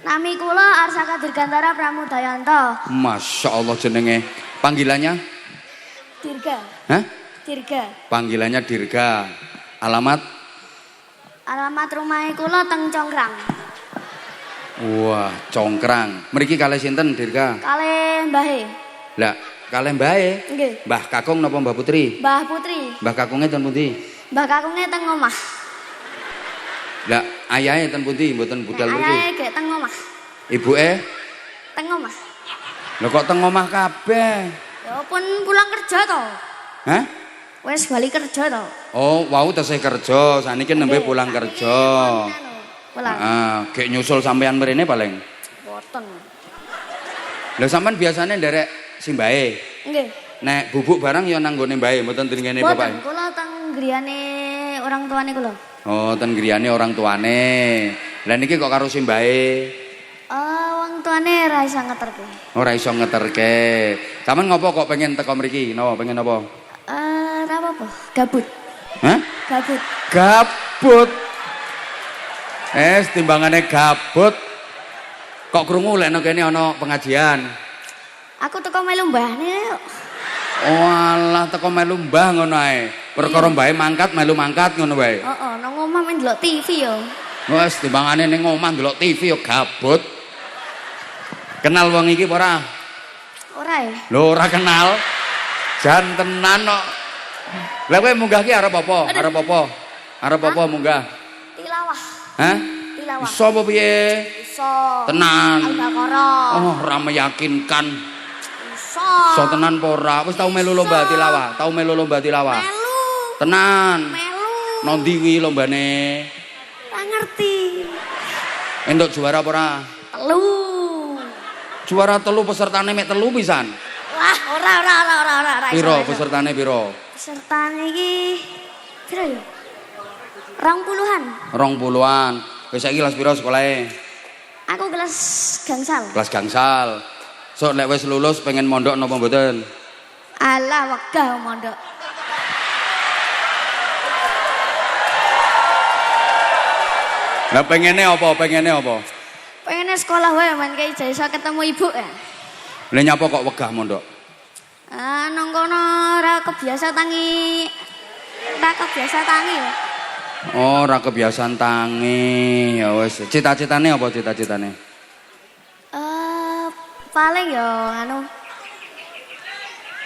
Nami kula Arsaka Dirgantara Pramudayanto. Masya Allah jenenge. Panggilannya? Dirga. Hah? Dirga. Panggilannya Dirga. Alamat? Alamat rumah kula teng Congkrang. Wah, Congkrang. Mriki kalih sinten Dirga? Kalih mbahe. Lah, kalih mbahe? Nggih. Mbah Kakung napa Mbah Putri? Mbah Putri. Mbah Kakungnya ten pundi? Mbah Kakungnya teng omah. Lah, ayahe ten pundi mboten budal mriki? Ayahe gek teng omah. Ibuke? Teng omah. Lho kok teng omah kabeh? Ya pun pulang kerja to. Hah? Wes bali kerja to. Oh, wau tesih kerja, saniki nembe pulang kerja. Pulang. Gek nyusul sampean mrene paling. Boten. Lho sampean biasane nderek simbahe. Nggih. Nek bubuk barang ya nang nggone mbahe, mboten ten ngene bapake. Boten, kula teng griyane orang tuane kula. Oh, ten griyane orang tuane. Lah niki kok karo simbahe? Wong tuane ra iso ngeterke. Ora iso ngeterke. Sampeyan ngopo kok pengen teko mriki? Napa pengen apa? Ra apa-apa, gabut. Hah? Gabut. Gabut. Timbangane gabut. Kok krungu lek nang kene ana pengajian? Aku teko melu mbahne. Walah teko melu mbah ngono ae. Perkara mbahe mangkat melu mangkat ngono wae. Heeh, nang omah men ndelok TV yo. Wes timbangane ning omah ndelok TV yo gabut. Kenal wong iki apa ora? Ora ya? Lho ora kenal. Jan tenan kok. Lah kowe munggah ki arep apa? Arep apa? Arep apa munggah? Tilawah. Hah? Tilawah. Iso apa piye? Iso. Tenan. Al-Baqarah. Oh, ora meyakinkan. Iso. Iso tenan apa ora? Wis tau melu lomba tilawah? Tau melu lomba tilawah? Melu. Tenan. Melu. Nondi kuwi lombane? Ora ngerti. Entuk juara apa ora? Telu. Juara 3 pesertane mek 3 pisan. Wah, ora. Piro pesertane piro? Pesertane iki piro ya? 20-an. 20-an. Wis saiki kelas piro sekolahe? Aku kelas gangsal. Kelas gangsal. Sok lek wis lulus pengen mondok napa mboten? Alah wegah mondok. Lah pengene apa? Pengene apa? Pengen sekolah wae men kayak iso ketemu ibu ya. Lah nyapa kok wegah mondok? Nang kono ora kebiasa tangi. Ora kebiasa tangi ya. Oh, ora kebiasaan tangi. Ya wis, cita-citane apa cita-citane? Paling ya anu.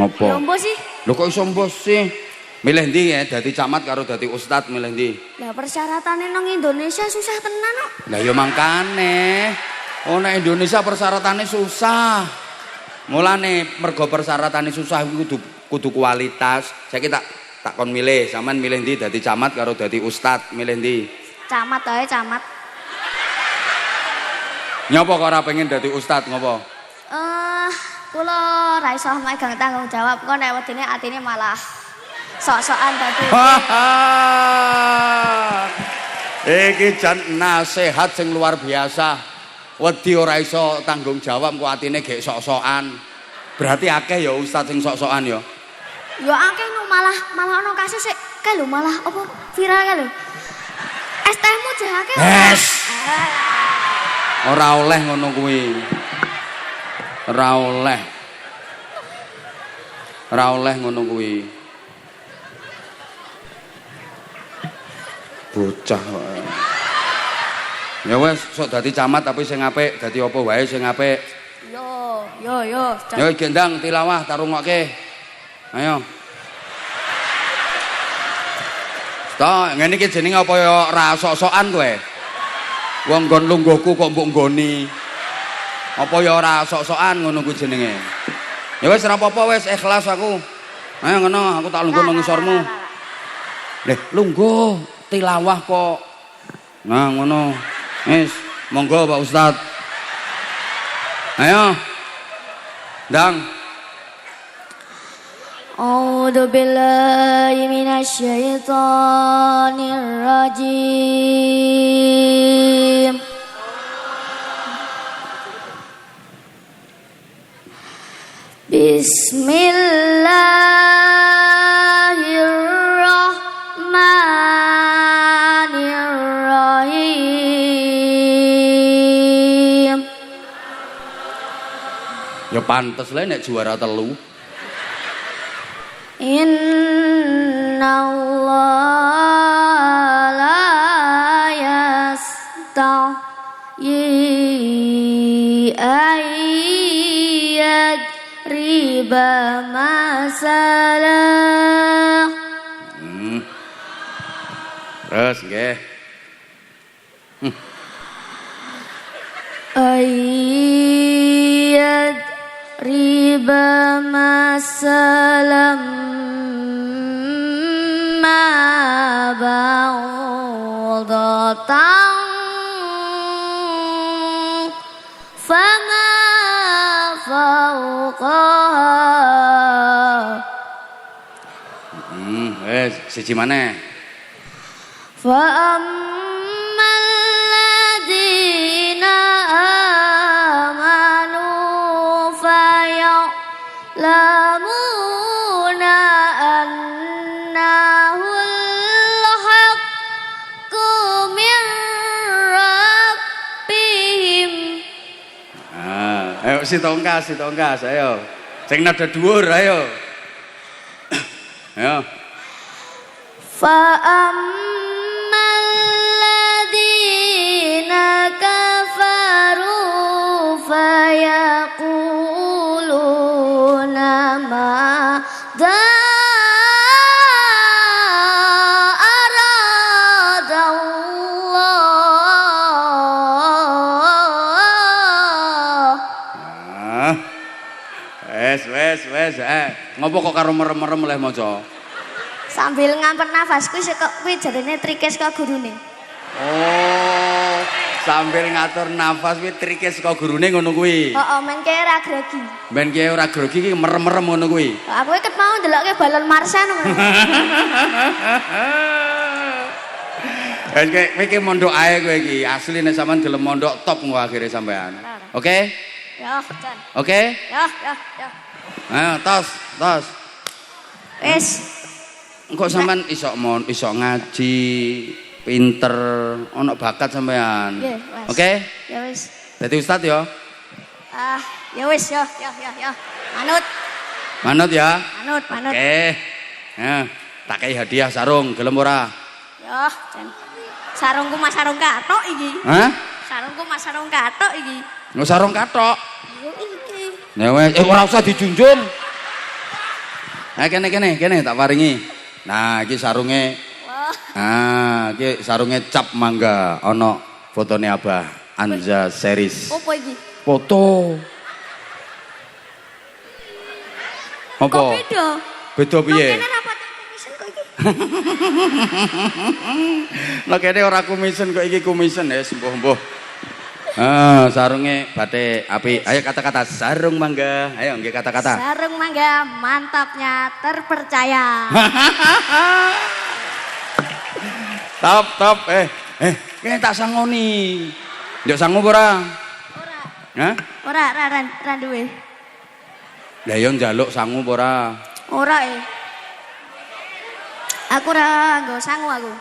Apa? Lombo sih. Lho kok iso mbos sih? Milih ndi ya dadi camat karo dadi ustad milih ndi? Lah persyaratannya nang Indonesia susah tenan kok. Lah ya mangkane. Oh nek Indonesia persyaratannya susah. Mulane mergo persyaratannya susah kudu kualitas. Saiki tak kon milih, sampean milih ndi dadi camat karo dadi ustad, milih ndi? Camat ae camat. Nyapa kok ora pengen dadi ustad ngopo? Kula ra iso megang tanggung jawab kok nek wedine atine malah sok-sokan dadi. Iki jan nasihat sing luar biasa. Wedi ora iso tanggung jawab kok atine gek sok-sokan. Berarti akeh ya ustad sing sok-sokan ya. Ya akeh no malah ono kasus sik kae lho malah apa viral kae lho. Es tehmu jeh akeh. Yes. Ora oleh ngono kuwi. Ora oleh ngono kuwi. Bocah kok. Ya wes sok dadi camat tapi sing apik, dadi apa wae sing apik. Yo. Yo gendang tilawah tarungokke. Ayo. Tok, ngene iki jenenge apa ya ra sok-sokan kowe? Wong nggon lungguhku kok mbok nggoni. Apa ya ora sok-sokan ngono kuwi jenenge. Ya wis ora apa-apa wis ikhlas aku. Ayo ngono aku tak lungguh nang ngisormu. Leh, lungguh tilawah kok. Nah ngono. Wis, monggo Pak Ustad. Ayo. Dang. A'udzu billahi minasyaitonir rajim. Bismillahirrahmanirrahim. Ya pantes lah nek juara telu. Inna Allah la yastahi ayyad riba masalah. Terus nggih. Ayyad riba masalam ma ba'udatan fama fawqaha. Siji maneh. Fa'ammal ladina amanu faya'lamuna annahul haqqu min rabbihim. Ayo si tongkas, ayo. Sing nada dhuwur, ayo. Ayo. Fa'ammal ladina kafaru fayaquluna madza aradallah. Wes. Ngopo kok karo merem-merem oleh maca? Sambil ngamper nafas kuwi jarene trikes ka gurune. Oh, sambil ngatur nafas kuwi trike saka gurune ngono kuwi. Heeh, men kaya ora grogi. Ben ki ora grogi ki merem-merem ngono kuwi. Aku ket mau ndelokke balon Marsan ngono. Ben kowe iki mondok ae kowe iki. Asli nek sampean gelem mondok top engko akhire sampean. Oke? Ya, Jan. Oke? Ya. Ayo, tos. Wis. Engko sampean iso ngaji, pinter, ono bakat sampean. Oke? Ya wis. Dadi ustad ya. Ya wis, ya. Manut Ya. Manut. Oke. Nah, tak kei hadiah sarung, gelem ora? Ya, Jan. Sarungku mas sarung katok iki. Hah? Sarungku mas sarung katok iki. Ngo sarung katok. Yo iki. Ya wes, ora usah dijunjung. Nah, kene tak paringi. Nah, iki sarunge. Wah. Nah, iki sarunge cap mangga, ana fotone Abah Anza series. Opo iki? Foto. Apa? Kok beda? Beda piye? Kene rapat komisen kok iki. Lah kene ora komisen kok iki komisen ya, mbuh. Sarunge bate apik. Ayo kata-kata sarung mangga. Ayo nggih kata-kata. Sarung mangga mantapnya terpercaya. Top. Kene tak sangoni. Nduk sangu ora? Ora. Hah? Ora duwe. Lah yo njaluk sangu ora? Ora Aku ora nggo sangu aku.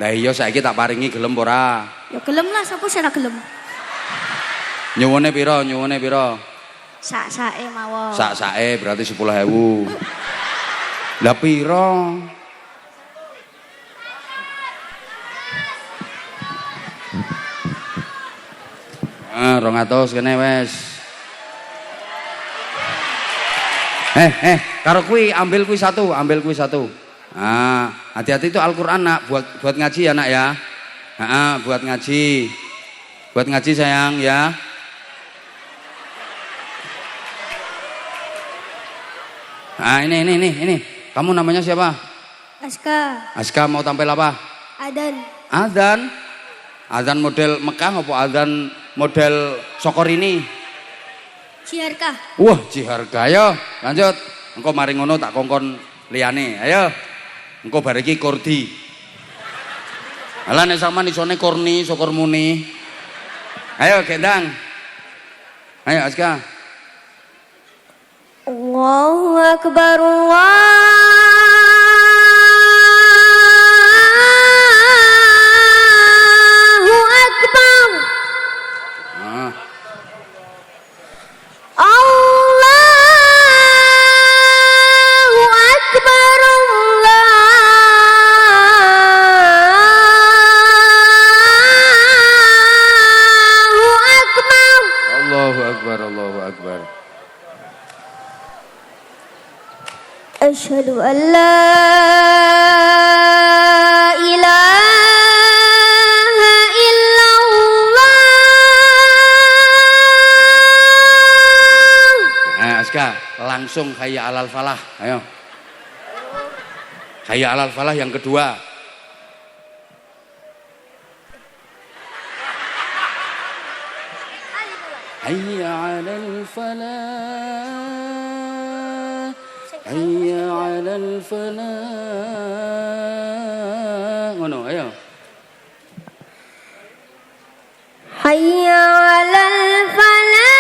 Lah iya saiki tak paringi gelem ora? Ya gelem lah, sapa sing ora gelem. Nyuwune pira? Sak-sake mawon. Sak-sake berarti 10.000. Lah pira? Ah, 200 kene wes. Karo kuwi ambil kuwi satu. Hati-hati itu Al-Qur'an nak, buat ngaji ya nak ya. Buat ngaji. Buat ngaji sayang ya. Ini. Kamu namanya siapa? Aska mau tampil apa? Adzan model Mekah apa adzan model Sokor ini? Ciharka. Wah, Ciharka. Ayo, lanjut. Engko mari ngono tak kongkon liyane. Ayo. Engko bar iki Kordi. Ala nek sampean isone Korni, Sokor Muni. Ayo, gendang. Ayo, Aska. Allahu Akbar. Allah akbar, Allahu akbar. Asyhadu an la ilaha illallah. Aska, langsung hayya alal falah. Ayo. Hayya alal falah yang kedua. Hayya alal falah. Hayya alal falah. Ngono, ayo. Hayya 'alal falah.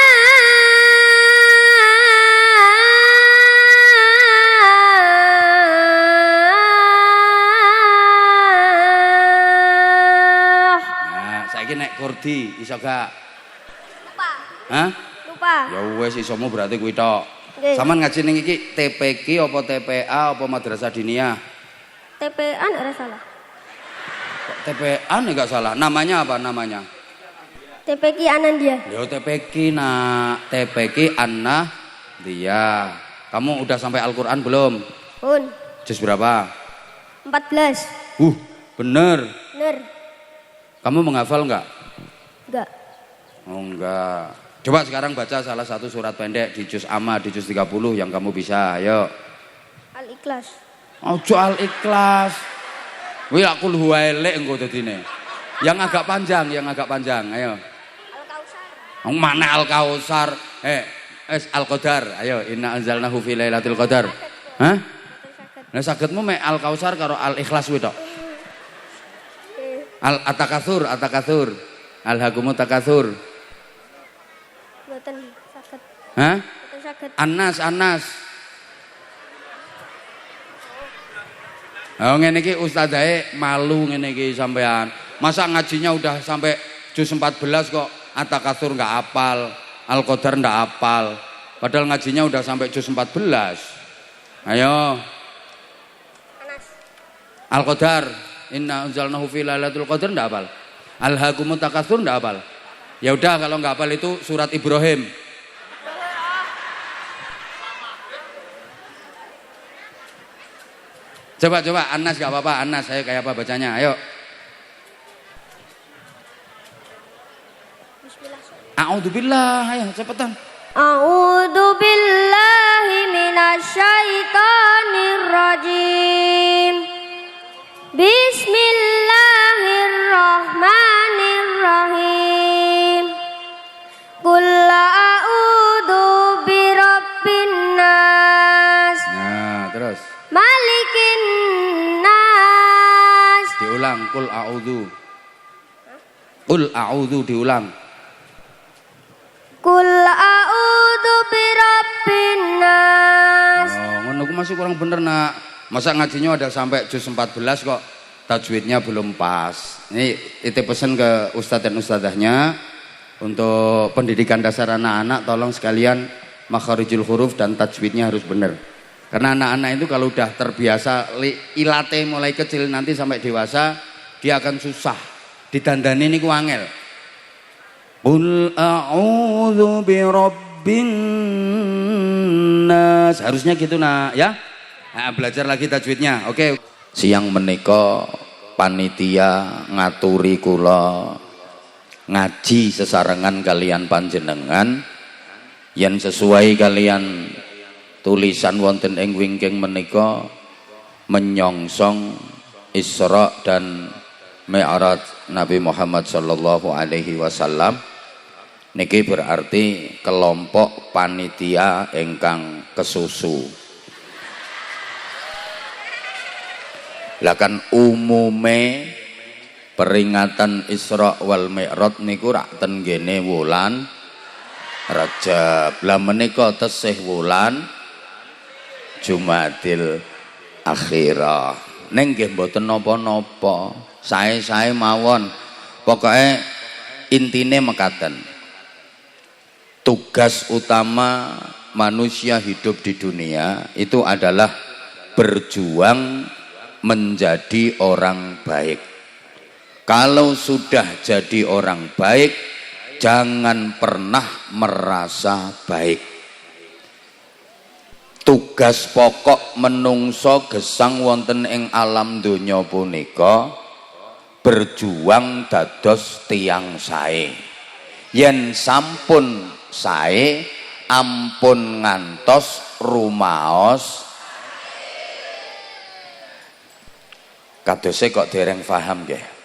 Nah, saiki nek kurdi iso gak? Lupa. Hah? Lupa. Ya wis isomu berarti kuwi tok. Nggih. Saman ngaji ning iki TPQ apa TPA apa Madrasah Diniyah? TPA enggak salah. Kok TPA enggak salah. Namanya apa namanya? TPQ Anandia. Yo TPQ nak, TPQ Anna dia. Kamu udah sampai Al-Qur'an belum? Pun. Juz berapa? 14. Bener. Bener. Kamu menghafal enggak? Enggak. Oh enggak. Coba sekarang baca salah satu surat pendek di juz amma di juz 30 yang kamu bisa. Ayo. Al-Ikhlas. Ojo Al-Ikhlas. Kuwi aku luwelek engko dadine. Yang agak panjang, Ayo. Al-Kausar. Mana Al-Kausar? Al-Qadar. Ayo, inna anzalnahu fi lailatul qadar. Hah? Lah sagedmu mek Al-Kausar karo Al-Ikhlas kuwi tok. At-takatsur. Al-hakumut takatsur. Mboten saged. Hah? Mboten saged. Anas. Oh ngene iki ustazahe malu ngene iki sampean. Masa ngajinya udah sampai juz 14 kok At-takatsur enggak hafal, Al-Qadar enggak hafal. Padahal ngajinya udah sampai juz 14. Ayo. Anas. Al-Qadar, inna anzalnahu fi lailatul qadar enggak hafal. Al-hakumut takatsur enggak hafal. Ya udah kalau enggak hafal itu surat Ibrahim. Coba Anas enggak apa-apa. Anas saya kayak apa bacanya? Ayo. A'udzubillah, ayo cepetan. A'udzu billahi minasyaitonir rajim. Bismillahirrahmanirrahim. Qul a'udzu birabbin nas. Nah, terus. Malikin nas. Diulang, qul a'udzu diulang. Qul a'udzu birabbin nas. Oh, ngono ku masih kurang bener, Nak. Masa ngajinya udah sampai juz 14 kok tajwidnya belum pas. Ini titip pesan ke ustadz dan ustadzahnya untuk pendidikan dasar anak-anak, tolong sekalian makharijul huruf dan tajwidnya harus bener. Karena anak-anak itu kalau udah terbiasa ilate mulai kecil nanti sampai dewasa dia akan susah. Didandani niku angel. Qul a'udzu birabbin nas. Harusnya gitu, Nak, ya. Nah, belajar lagi tajwidnya. Oke. Siang menika panitia ngaturi kula ngaji sesarengan kalian panjenengan yen sesuai kalian tulisan wonten ing wingking menika menyongsong Isra dan Mi'raj Nabi Muhammad sallallahu alaihi wasallam. Niki berarti kelompok panitia ingkang kesusu. Lah kan umume peringatan Isra wal Mi'raj niku rak ten ngene wulan Rajab. Lah menika tesih wulan Jumadil Akhirah. Ning nggih mboten napa-napa. Sae-sae mawon. Pokoke intine mekaten. Tugas utama manusia hidup di dunia itu adalah berjuang menjadi orang baik. Kalau sudah jadi orang baik, jangan pernah merasa baik. Tugas pokok menungso gesang wonten ing alam donya punika berjuang dados tiyang sae. Yen sampun sae ampun ngantos rumaos. Kadose kok dereng paham nggih.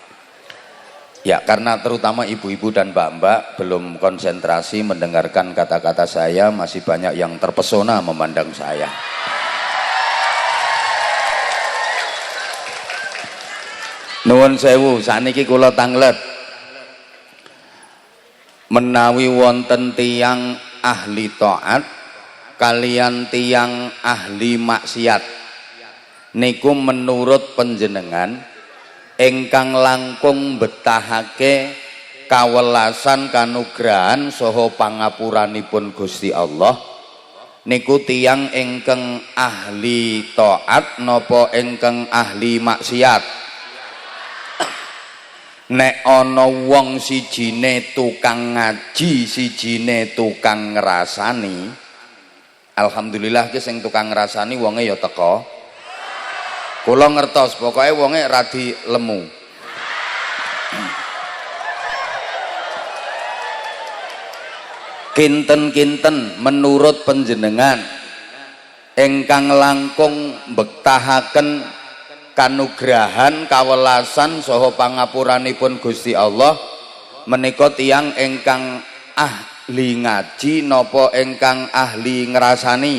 Ya, karena terutama ibu-ibu dan mbak-mbak belum konsentrasi mendengarkan kata-kata saya, masih banyak yang terpesona memandang saya. Nuwun sewu, sakniki kula tanglet. Menawi wonten tiyang ahli taat kalian tiyang ahli maksiat niku menurut panjenengan ingkang langkung betahake kawelasan kanugrahan saha pangapuranipun Gusti Allah niku tiyang ingkang ahli taat napa ingkang ahli maksiat. Nek ana wong sijine tukang ngaji sijine tukang ngrasani, alhamdulillah ki sing tukang ngrasani wonge ya teka. Kula ngertos pokoke wonge radi lemu. Kinten-kinten menurut panjenengan ingkang langkung mbektahaken kanugrahan kawelasan saha pangapuranipun Gusti Allah menika tiyang ingkang ahli ngaji napa ingkang ahli ngrasani?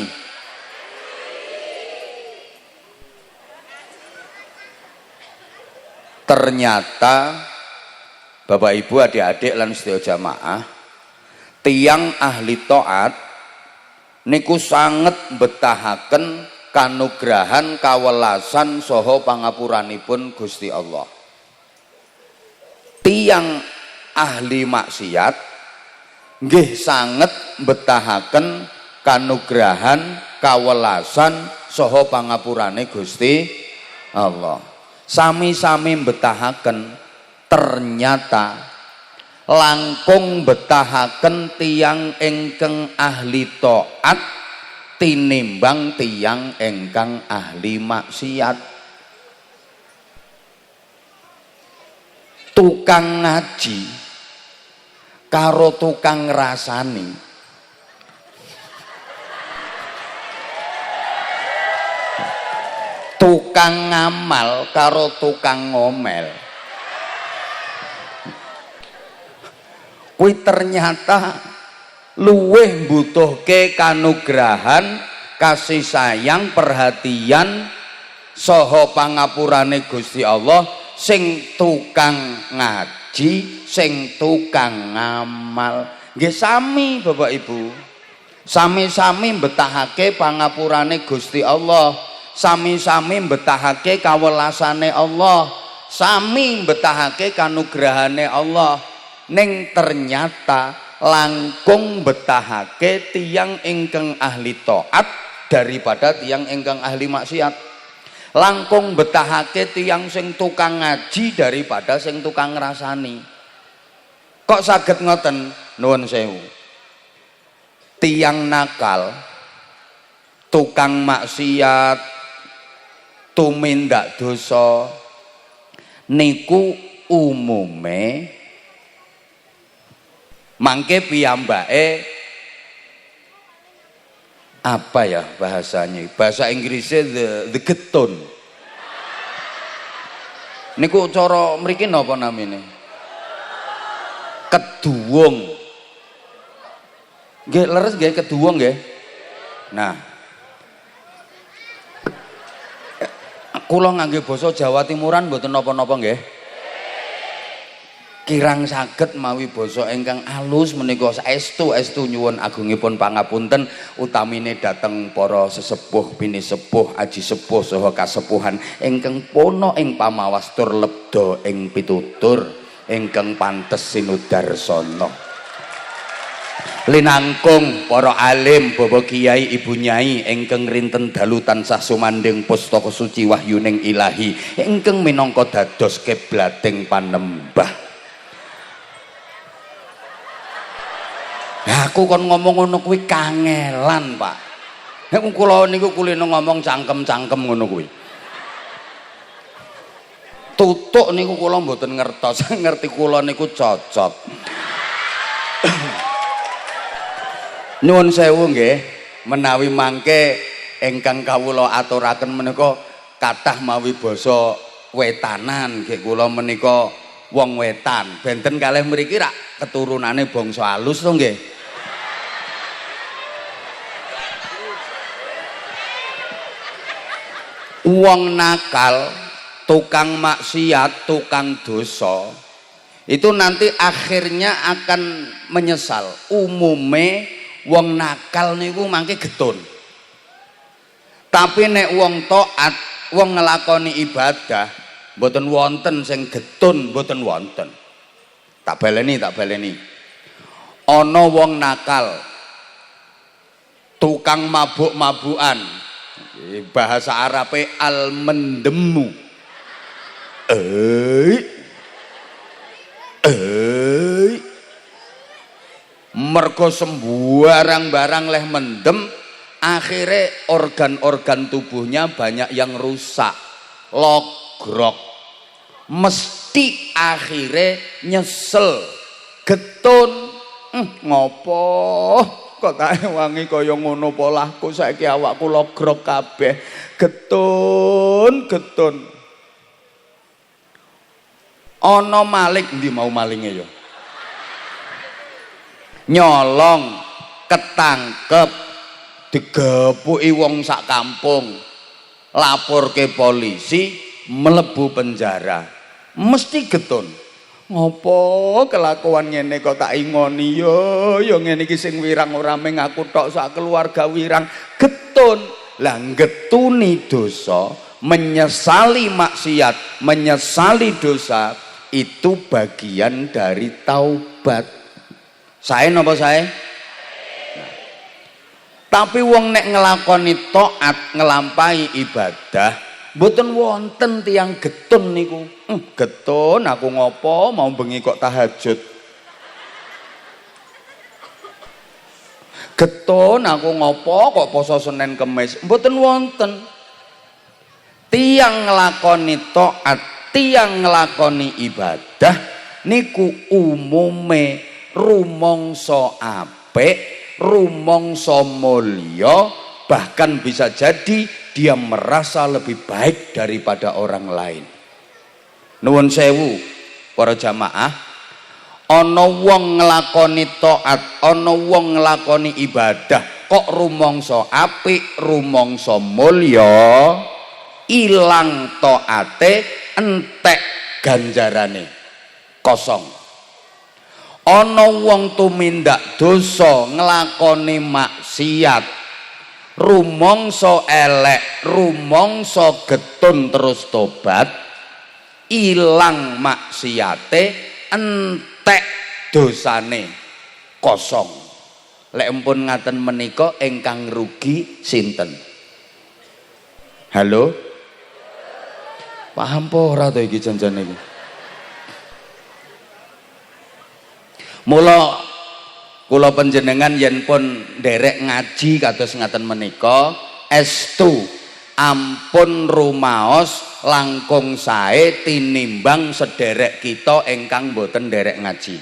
Ternyata Bapak Ibu adik-adik lan sedaya jamaah tiyang ahli taat niku sanget betahaken kanugrahan kawelasan saha pangapuranipun Gusti Allah. Tiyang ahli maksiat nggih sanget betahaken kanugrahan kawelasan saha pangapurane Gusti Allah. Sami-sami betahaken ternyata langkung betahaken tiyang ingkang ahli taat tinimbang tiyang ingkang ahli maksiat. Tukang ngaji karo tukang ngrasani tukang ngamal karo tukang ngomel kuwi ternyata luwih mbutuhke kanugrahan kasih sayang perhatian saha pangapurane Gusti Allah sing tukang ngaji sing tukang ngamal. Nggih sami Bapak Ibu, sami-sami betahake pangapurane Gusti Allah, sami-sami betahake kawelasane Allah, sami betahake kanugrahane Allah. Ning ternyata langkung betahake tiyang ingkang ahli taat daripada tiyang ingkang ahli maksiat. Langkung betahake tiyang sing tukang ngaji daripada sing tukang ngrasani. Kok saged ngoten? Nuwun sewu. Tiyang nakal, tukang maksiat, tumindak dosa niku umume mangke piyambake apa ya bahasanya? Bahasa Inggrisnya the getun. Niku cara mriki napa namine? Keduwung. Nggih leres nggih keduwung nggih. Nah, kula ngangge basa Jawa Timuran mboten napa-napa nggih. Kirang saged mawi basa ingkang alus menika saestu nyuwun agungipun pangapunten utamine dhateng para sesepuh pinisepuh aji sepuh saha kasepuhan ingkang pono ing pamawastur lebda ing pitutur ingkang pantes sinudarsana. Linangkung para alim Bapak Kiai Ibu Nyai ingkang rinten dalu tansah sumandhing pustaka suci wahyuning Ilahi ingkang minangka dados kiblating panembah. Aku kon ngomong ngono kuwi kangelan, Pak. Nek kula niku kulino ngomong cangkem-cangkem ngono kuwi. Tutuk niku kula mboten ngertos, ngerti kula niku cocot. Nuwun sewu nggih, menawi mangke ingkang kawula aturaken menika kathah mawi basa wetanan nggih kula menika wong wetan. Benten kalih mriki rak keturunane bangsa alus to nggih. Wong nakal, tukang maksiat, tukang dosa itu nanti akhirnya akan menyesal. Umume wong nakal niku mangke getun. Tapi nek wong taat, wong nglakoni ibadah, mboten wonten sing getun, mboten wonten. Tak baleni. Ana wong nakal, tukang mabuk-mabukan. Bahasa Arabe al-mendemu. Mergo sembarang barang leh mendem, akhirnya organ-organ tubuhnya banyak yang rusak, logrok, mesti akhirnya nyesel, getun. Ngopo kok tak wangi kaya ngono polahku, saiki awakku logrok kabeh, getun. Ana malik, ndi mau malinge ya? Nyolong, ketangkep, digepuki wong sak kampung, laporke polisi, mlebu penjara, mesti getun. Ngopo kelakuan ngene kok tak ingoni ya ngene iki sing wirang ora mung aku tok, sak keluarga wirang, getun. Lah getuni dosa, menyesali maksiat, menyesali dosa itu bagian dari taubat. Sae napa sae? Tapi wong nek ngelakoni taat, ngelampahi ibadah, mboten wonten tiyang getun niku. Getun aku ngopo mau bengi kok tahajud. Getun aku ngopo kok poso Senin Kemis. Mboten wonten. Tiyang nglakoni taat, tiyang nglakoni ibadah niku umume rumangsa apik, rumangsa mulya, bahkan bisa jadi dia merasa lebih baik daripada orang lain. Nuwun sewu para jamaah, ana wong nglakoni taat, ana wong nglakoni ibadah kok rumangsa apik, rumangsa mulya, ilang taate, entek ganjarane, kosong. Ana wong tumindak dosa, nglakoni maksiat, rumangsa elek, rumangsa getun terus tobat, ilang maksiate, entek dosane, kosong. Lek empun ngaten menika ingkang rugi sinten? Halo? Paham po ora to iki janjane iki? Mula kula panjenengan yen pun nderek ngaji kados ngaten menika, estu ampun rumaos langkung sae tinimbang sederek kita ingkang boten nderek ngaji.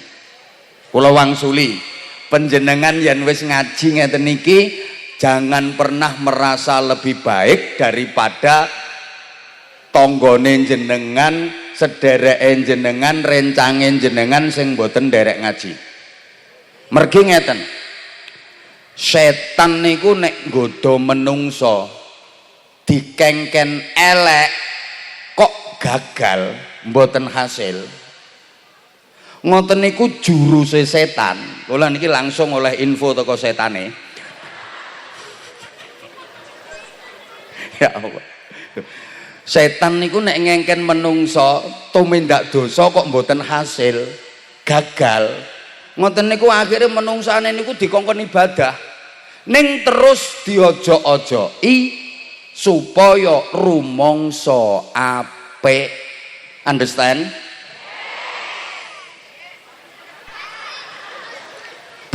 Kula wangsuli panjenengan yen wis ngaji ngeten niki jangan pernah merasa lebih baik daripada tanggane jenengan, sedereke jenengan, rencange jenengan sing boten nderek ngaji. Mergi ngeten, setan niku nek nggodha menungso dikengken elek kok gagal, mboten hasil, ngoten niku juruse setan. Kula niki langsung oleh info teko setane. Ya Allah. Setan niku nek ngengken menungso tumindak dosa kok mboten hasil, gagal, ngoten niku akhirnya menungsane niku dikongkon ibadah ning terus diojo-ojoki supaya rumangsa apik. Understand?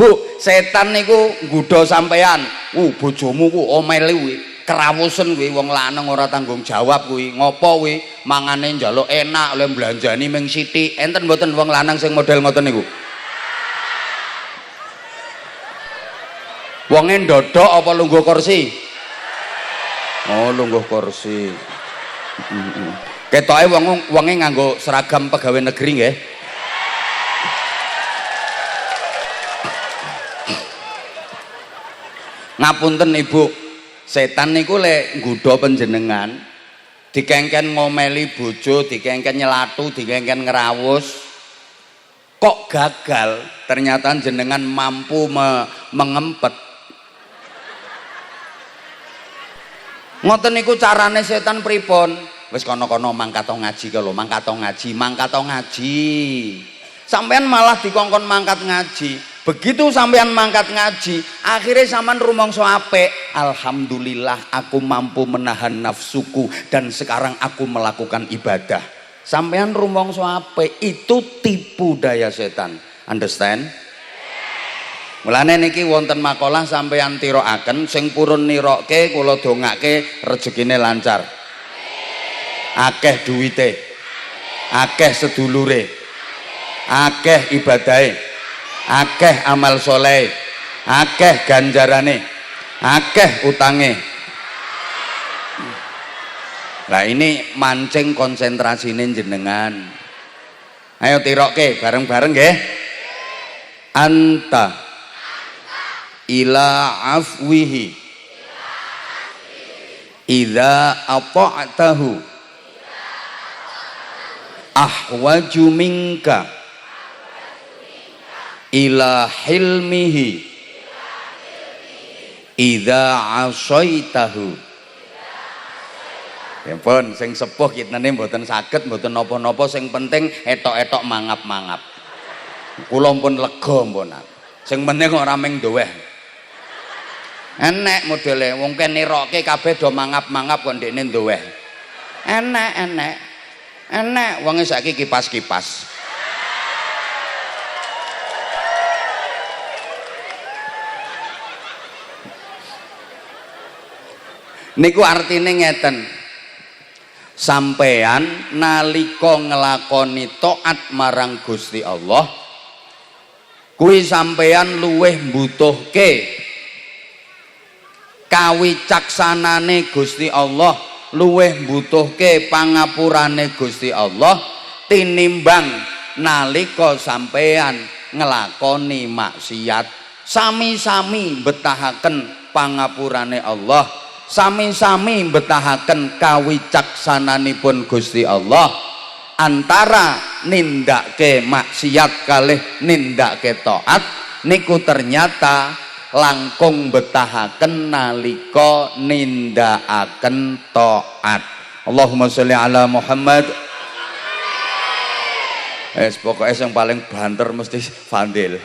Bu, setan niku nggodha sampean. Bojomu ku omeli kuwi, kerawusen kuwi wong lanang ora tanggung jawab kuwi. Ngopo kuwi? Mangane njaluk enak oleh belanjani ming sithik. Enten mboten wong lanang sing model ngoten niku? Wonge ndodok apa lungguh kursi? Oh, lungguh kursi. Ketoke wonge nganggo seragam pegawai negeri nggih. Ngapunten Ibu, setan niku lek nggodha panjenengan, dikengken ngomeli bojo, dikengken nyelatu, dikengken ngerawus, kok gagal, ternyata jenengan mampu mengempet. Ngoten niku carane setan pripun? Wis kono-kono mangkat ngaji ka lho, mangkat ngaji. Sampean malah dikongkon mangkat ngaji. Begitu sampean mangkat ngaji, akhirnya sampean rumangsa apik. Alhamdulillah aku mampu menahan nafsuku dan sekarang aku melakukan ibadah. Sampean rumangsa apik, itu tipu daya setan. Understand? Mulane niki wonten makalah sampeyan tirokaken, sing purun nirokke kula dongake rezekine lancar. Akeh duwite. Akeh sedulure. Akeh ibadahe. Akeh amal soleh. Akeh ganjarane. Akeh utange. Nah ini mancing konsentrasine jenengan. Ayo tirokke bareng-bareng nggih. Anta ila afwihi idza ata'tahu ahwaju minka ila hilmihi idza asaitahu. Ya pun sing sepuh kitane mboten saged mboten napa-napa, sing penting etok-etok mangap-mangap. Kula pun lega mbonan. Sing penting ora ming ndoweh. Enek modele wong kene nirokke kabeh do mangap-mangap kok ndekne ndoweh. Enek wonge saiki kipas-kipas. Niku artine ngeten. Sampean nalika nglakoni taat marang Gusti Allah, kuwi sampean luweh mbutuhke kawicaksanane Gusti Allah, luweh mbutuhke pangapurane Gusti Allah tinimbang nalika sampean nglakoni maksiat. Sami-sami betahaken pangapurane Allah, sami-sami betahaken kawicaksananipun Gusti Allah. Antara nindake maksiat kalih nindake taat niku ternyata langkung betahaken nalika nindakaken taat. Allahumma sholli ala Muhammad. Pokoknya yang paling banter mesti Fadil.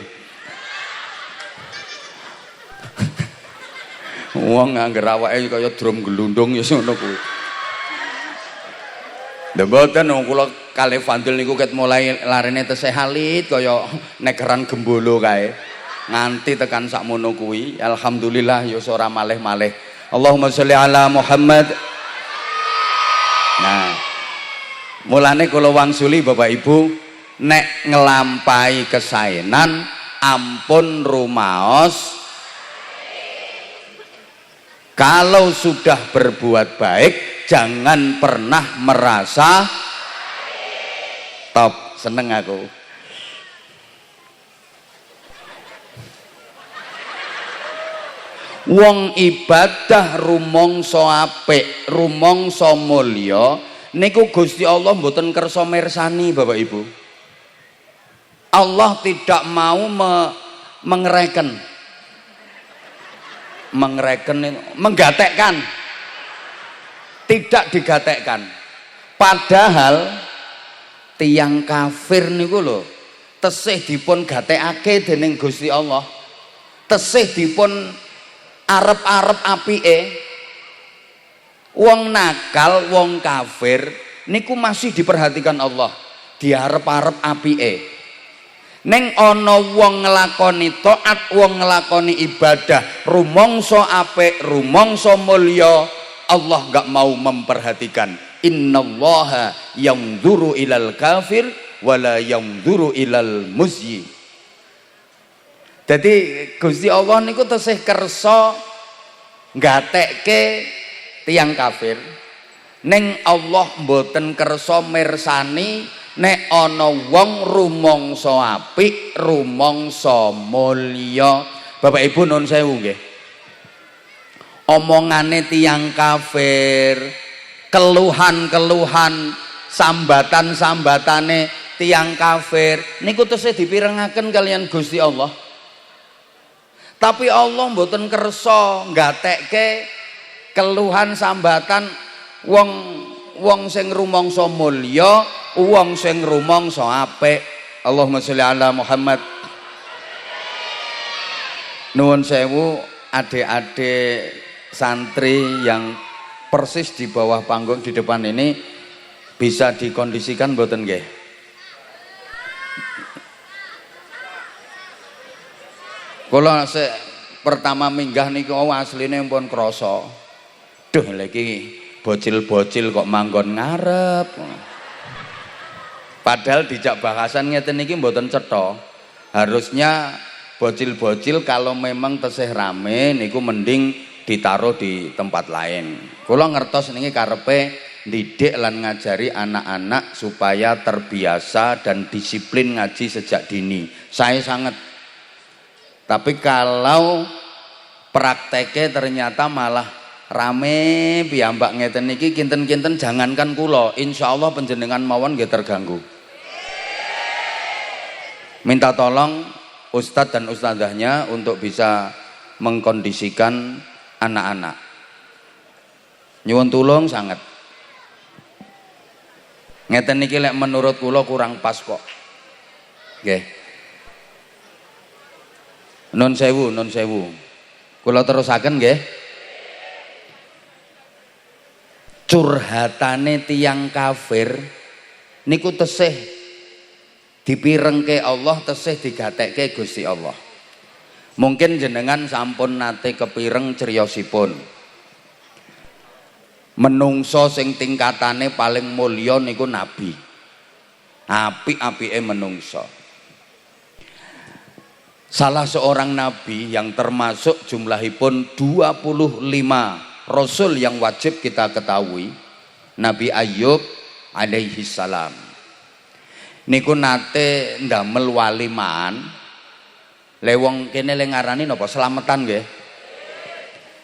Wong ngangger awake kaya drum gelundung ya ngono kuwi. Mboten kula kalih Fadil niku ket mulai larene tesih halit kaya negeran gembolo kae. Nganti tekan sakmono kuwi, alhamdulillah ya ora malih-malih. Allahumma sholli ala Muhammad. Nah, mulane kula wangsuli Bapak Ibu, nek ngelampahi kesaenan ampun rumaos. Kalau sudah berbuat baik, jangan pernah merasa top. Seneng aku. Wong ibadah rumangsa apik, rumangsa mulya niku Gusti Allah mboten kersa mirsani Bapak Ibu. Allah tidak mau mengereken, menggatekkan. Tidak digatekkan. Padahal tiyang kafir niku lho tesih dipun gatekake dening Gusti Allah. Tesih dipun arep-arep apike. Wong nakal, wong kafir niku masih diperhatikan Allah, diarep-arep apike. Neng ana wong nglakoni taat, wong nglakoni ibadah, rumangsa apik, rumangsa mulya, Allah enggak mau memperhatikan. Innallaha yanzuru ilal kafir wala yanzuru ilal muzyi. Jadi Gusti Allah niku tesih kersa nggatekke tiyang kafir. Ning Allah mboten kersa mirsani nek ana wong rumangsa apik, rumangsa mulya. Bapak Ibu nuwun sewu nggih. Omongane tiyang kafir, keluhan-keluhan, sambatan-sambatane tiyang kafir niku tesih dipirengaken kalian Gusti Allah. Tapi Allah mboten kersa nggatekke keluhan sambatan wong sing rumangsa mulya, wong sing rumangsa apik. Allahumma sholli ala Muhammad. Nuwun sewu adik-adik santri yang persis di bawah panggung di depan ini bisa dikondisikan mboten nggih? Kula sik pertama minggah niku asline pun krasa. Duh lagi bocil-bocil kok manggon ngarep. Padahal dijak bahasan ngeten niki mboten cetha. Harusnya bocil-bocil kalau memang tesih rame niku mending ditaruh di tempat lain. Kula ngertos niki karepe didik lan ngajari anak-anak supaya terbiasa dan disiplin ngaji sejak dini. Saya sangat. Tapi kalau prakteknya ternyata malah rame piyambak ngeten niki kinten-kinten jangankan kula, insyaallah panjenengan mawon nggih terganggu. Minta tolong ustadz dan ustadzahnya untuk bisa mengkondisikan anak-anak. Nyuwun tulung sangat. Ngeten niki lek menurut kula kurang pas kok. Nggih. Nun sewu. Kula terusaken nggih. Curhatane tiyang kafir niku tesih dipirengke Allah, tesih digatekke Gusti Allah. Mungkin jenengan sampun nate kepireng criyosipun. Menungso sing tingkatane paling mulya niku nabi. Apik-apike menungso. Salah seorang nabi yang termasuk jumlahipun 25 rasul yang wajib kita ketahui, Nabi Ayub alaihi salam. Niku nate ndamel walimaan. Le wong kene le ngarani napa slametan nggih?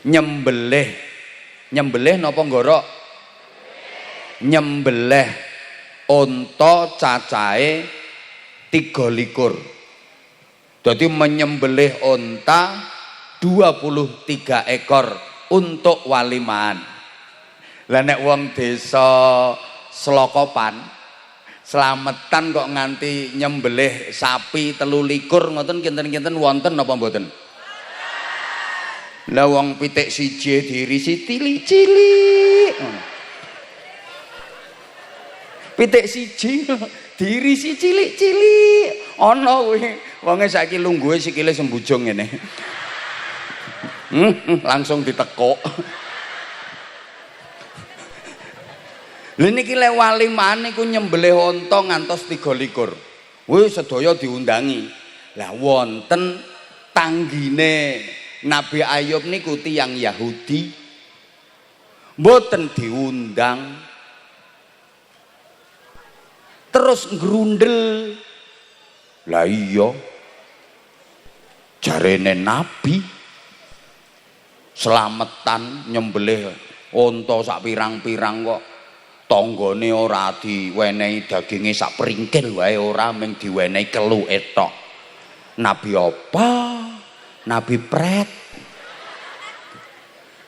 Nyembelih napa nggorok? Nyembelih unta cacahe 23. Jadi menyembelih unta 23 ekor untuk walimaan. Lah nek wong desa Slokopan slametan kok nganti nyembelih sapi 23 ngoten kinten-kinten wonten napa mboten? Lah wong pitik siji diirisi cilik-cilik. Pitik siji diirisi cilik-cilik. Ana wonge saiki lungguhe sikile sembujung ngene. Langsung ditekuk. Lha niki le waliman niku nyembelih unta ngantos 23. Wis sedaya diundangi. Lah wonten tanggine Nabi Ayub niku tiyang Yahudi mboten diundang. Terus ngrundel. Lah iya. Jarene nabi slametan nyembelih unta sak pirang-pirang kok tanggane ora diwenehi daginge sak pringkil wae, ora mung diwenehi keluke tok. Nabi apa? Nabi pret.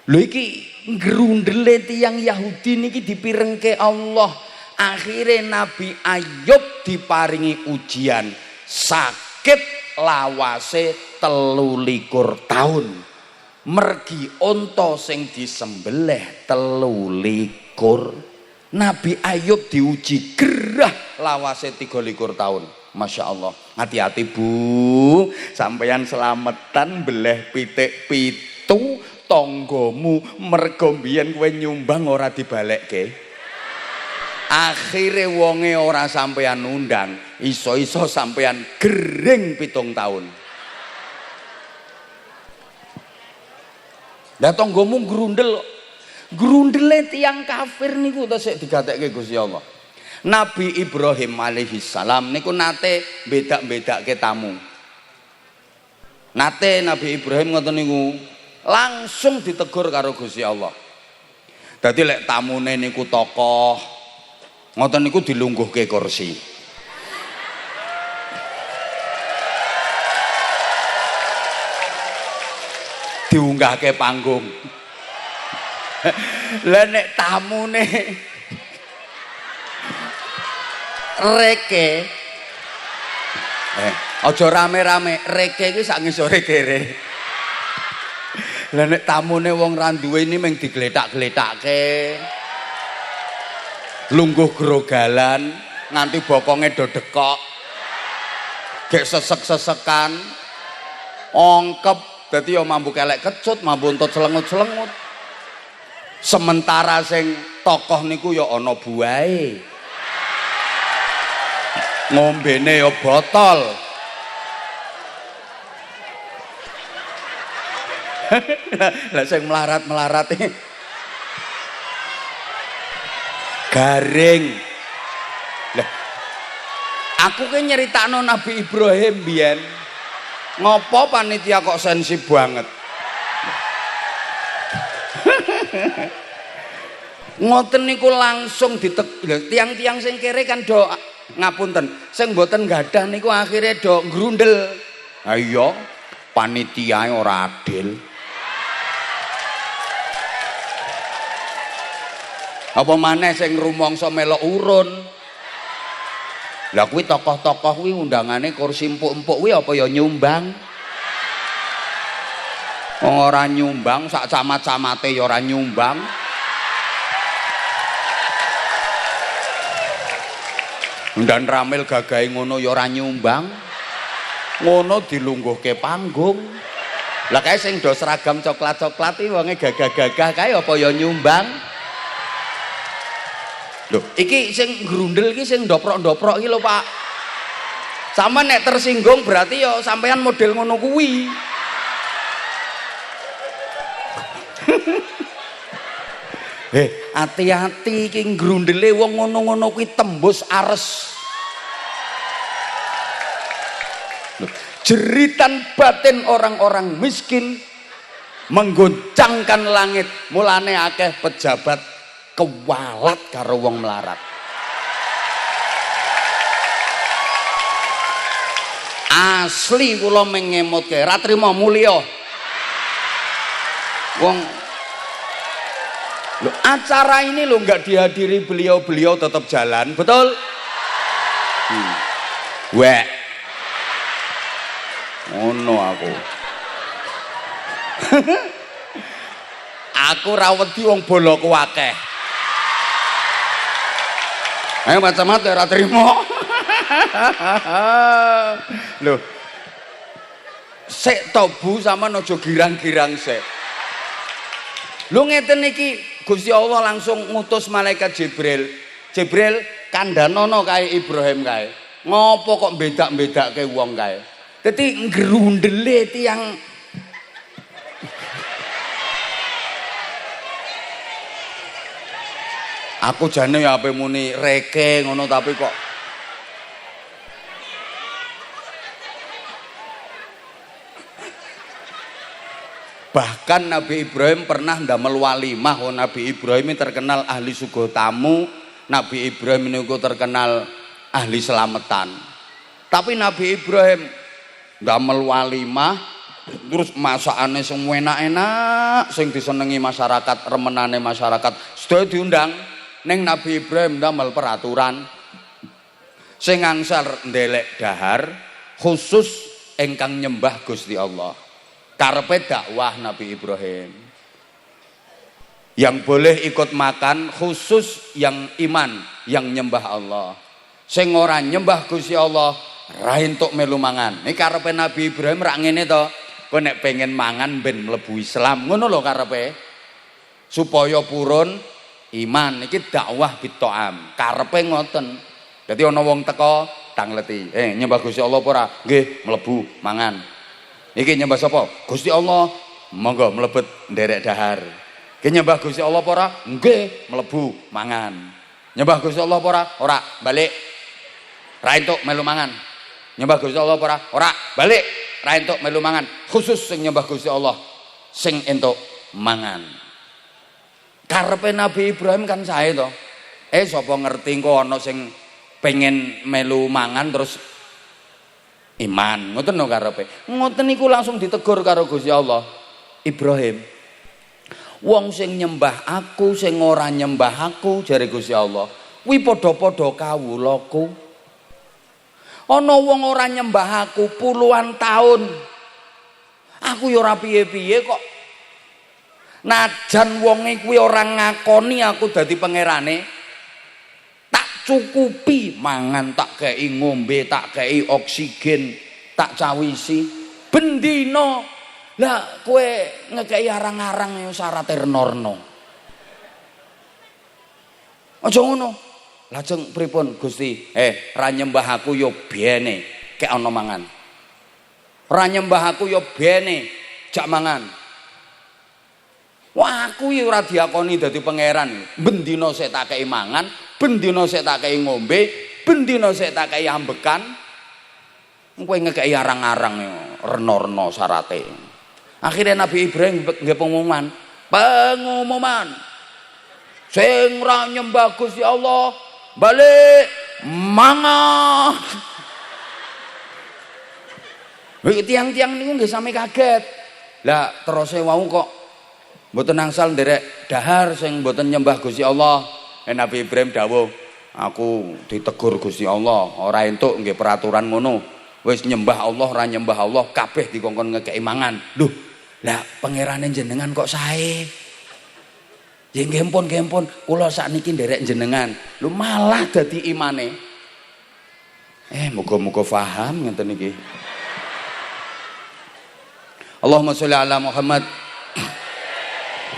Lho iki ngrundele tiyang Yahudi niki dipirengke Allah. Akhirnya Nabi Ayub diparingi ujian sakit lawase 23 tahun. Mergi unta sing disembelih 23. Nabi Ayub diuji gerah lawase 23 tahun. Masya Allah. Hati-hati Bu, sampeyan selamatan beleh pitik pitu tonggomu mergo mbiyen kowe nyumbang ora dibalekke. Akhire wonge ora sampeyan undang, iso-iso sampeyan gering 7 tahun. Lah tonggomu grundel. Grundele tiyang kafir niku tesih digatekke Gusti Allah. Nabi Ibrahim alaihi salam niku nate bedak-bedake tamu. Nate Nabi Ibrahim ngoten niku langsung ditegur karo Gusti Allah. Dadi lek tamune niku tokoh ngoten niku dilungguhke kursi. Diunggahke panggung. Lah nek tamune reke aja rame-rame, reke iki sak ngisore kere. Lah nek tamune wong ra duwe ini mung digletak-gletake. Lungguh grogalan nganti bokonge do dekok. Gek sesek-sesekan. Ongkep dadi ya mambu kelek kecut, mambu untut selengut-selengut. Sementara sing tokoh niku ya ana buahe. Ngombene ya botol. Lah sing melarat-melarat garing. Lah aku ki nyeritakno Nabi Ibrahim biyen. Ngopo panitia kok sensi banget? Ngoten niku langsung tiang-tiang sing kere kan do ngapunten, sing mboten gadah niku akhire do grundel. Ha iya, panitiae ora adil. Apa maneh sing rumangsa melok urun. Lah kuwi tokoh-tokoh kuwi undangane kursi empuk-empuk kuwi apa ya nyumbang? Wong ora nyumbang, sak camat-camate ya ora nyumbang. Ndan ramil gagahe ngono ya ora nyumbang. Ngono dilungguhke panggung. Lah kae sing do seragam coklat-coklat iki wonge gagah-gagah kae apa ya nyumbang? Lho, iki sing grundel iki sing ndoprok-ndoprok iki lho, Pak. Sama nek tersinggung berarti ya sampean model ngono kuwi. Hati-hati iki grundele wong ngono-ngono kuwi tembus ares. Loh, jeritan batin orang-orang miskin menggoncangkan langit. Mulane akeh pejabat kewalat karo wong melarat. Asli kula mengemotke, ra trima mulya. Wong loh, acara ini lo nggak dihadiri beliau-beliau tetap jalan, betul? Wek, ngono aku. Aku rawedi wong boloku akeh. Ayo macam-macam ora trimo. Loh. Sik to Bu sampean aja girang-girang sik. Lho ngeten iki Gusti Allah langsung ngutus malaikat Jibril. Jibril kandhanono kae Ibrahim kae. Ngopo kok bedak-bedake wong kae? Dadi ngrundele tiyang aku jane ya ape muni reke ngono tapi kok bahkan Nabi Ibrahim pernah ndamel walimah. Nabi Ibrahim ini terkenal ahli suguh tamu. Nabi Ibrahim ini terkenal ahli selamatan. Tapi Nabi Ibrahim ndamel walimah terus masakane sing enak-enak sing disenengi masyarakat, remenane masyarakat sedaya diundang. Ning Nabi Ibrahim ndamel peraturan sing angsal ndelek dahar khusus ingkang nyembah Gusti Allah. Karepe dakwah Nabi Ibrahim. Yang boleh ikut makan khusus yang iman, yang nyembah Allah. Sing ora nyembah Gusti Allah ra entuk melu mangan. Iki karepe Nabi Ibrahim rak ngene to. Kowe nek pengen mangan ben mlebu Islam. Ngono lho karepe. Supaya purun iman. Iki dakwah bitoam. Karepe ngoten. Dadi ana wong teko tangleti. Nyembah Gusti Allah apa ora? Nggih, mlebu mangan. Iki nyembah sapa? Gusti Allah. Monggo mlebet nderek dahar. Iki nyembah Gusti Allah apa ora? Nggih, mlebu mangan. Nyembah Gusti Allah apa ora? Ora, balik. Ra entuk melu mangan. Nyembah Gusti Allah apa ora? Ora, balik. Ra entuk melu mangan. Khusus sing nyembah Gusti Allah sing entuk mangan. Karepe Nabi Ibrahim kan sae to. Sapa ngerti engko ana sing pengen melu mangan terus iman. Ngoten lho karepe. Ngoten niku langsung ditegur karo Gusti Allah. Ibrahim, wong sing nyembah aku, sing ora nyembah aku, jare Gusti Allah, kuwi padha-padha kawulaku. Ana wong ora nyembah aku puluhan tahun. Aku ya ora piye-piye kok. Najan wonge kuwi ora ngakoni aku dadi pangerane, tak cukupi mangan, tak kei ngombe, tak kei oksigen, tak cawisi bendina. Lah kowe ngekei arang-arang yo syarate renorno. Aja ngono. Lajeng pripun Gusti? Ra nyembah aku yo bene kek ana mangan. Ra nyembah aku yo bene jak mangan. Wah aku yo ora diakoni dadi pangeran. Bendina sik tak kei mangan, bendina sik tak kei ngombe, bendina sik tak kei ambekan. Kowe ngekei arang-arang yo renorno syarate. Akhirnya Nabi Ibrahim nggih pengumuman. Sing ra nyembah Gusti Allah balik mangan. Iki tiang-tiang niku nggih sami kaget. Lah terus wau kok mboten angsal nderek dahar sing mboten nyembah Gusti Allah. Nabi Ibrahim dawuh, aku ditegur Gusti Allah, ora entuk nggih peraturan ngono. Wis nyembah Allah ora nyembah Allah kabeh dikongkon ngekeki mangan. Lho, lah pangerane jenengan kok sae? Ya nggih ampun, kula sakniki nderek jenengan. Lho malah dadi imane. Muga-muga paham ngenten iki. Allahumma sholli ala Muhammad.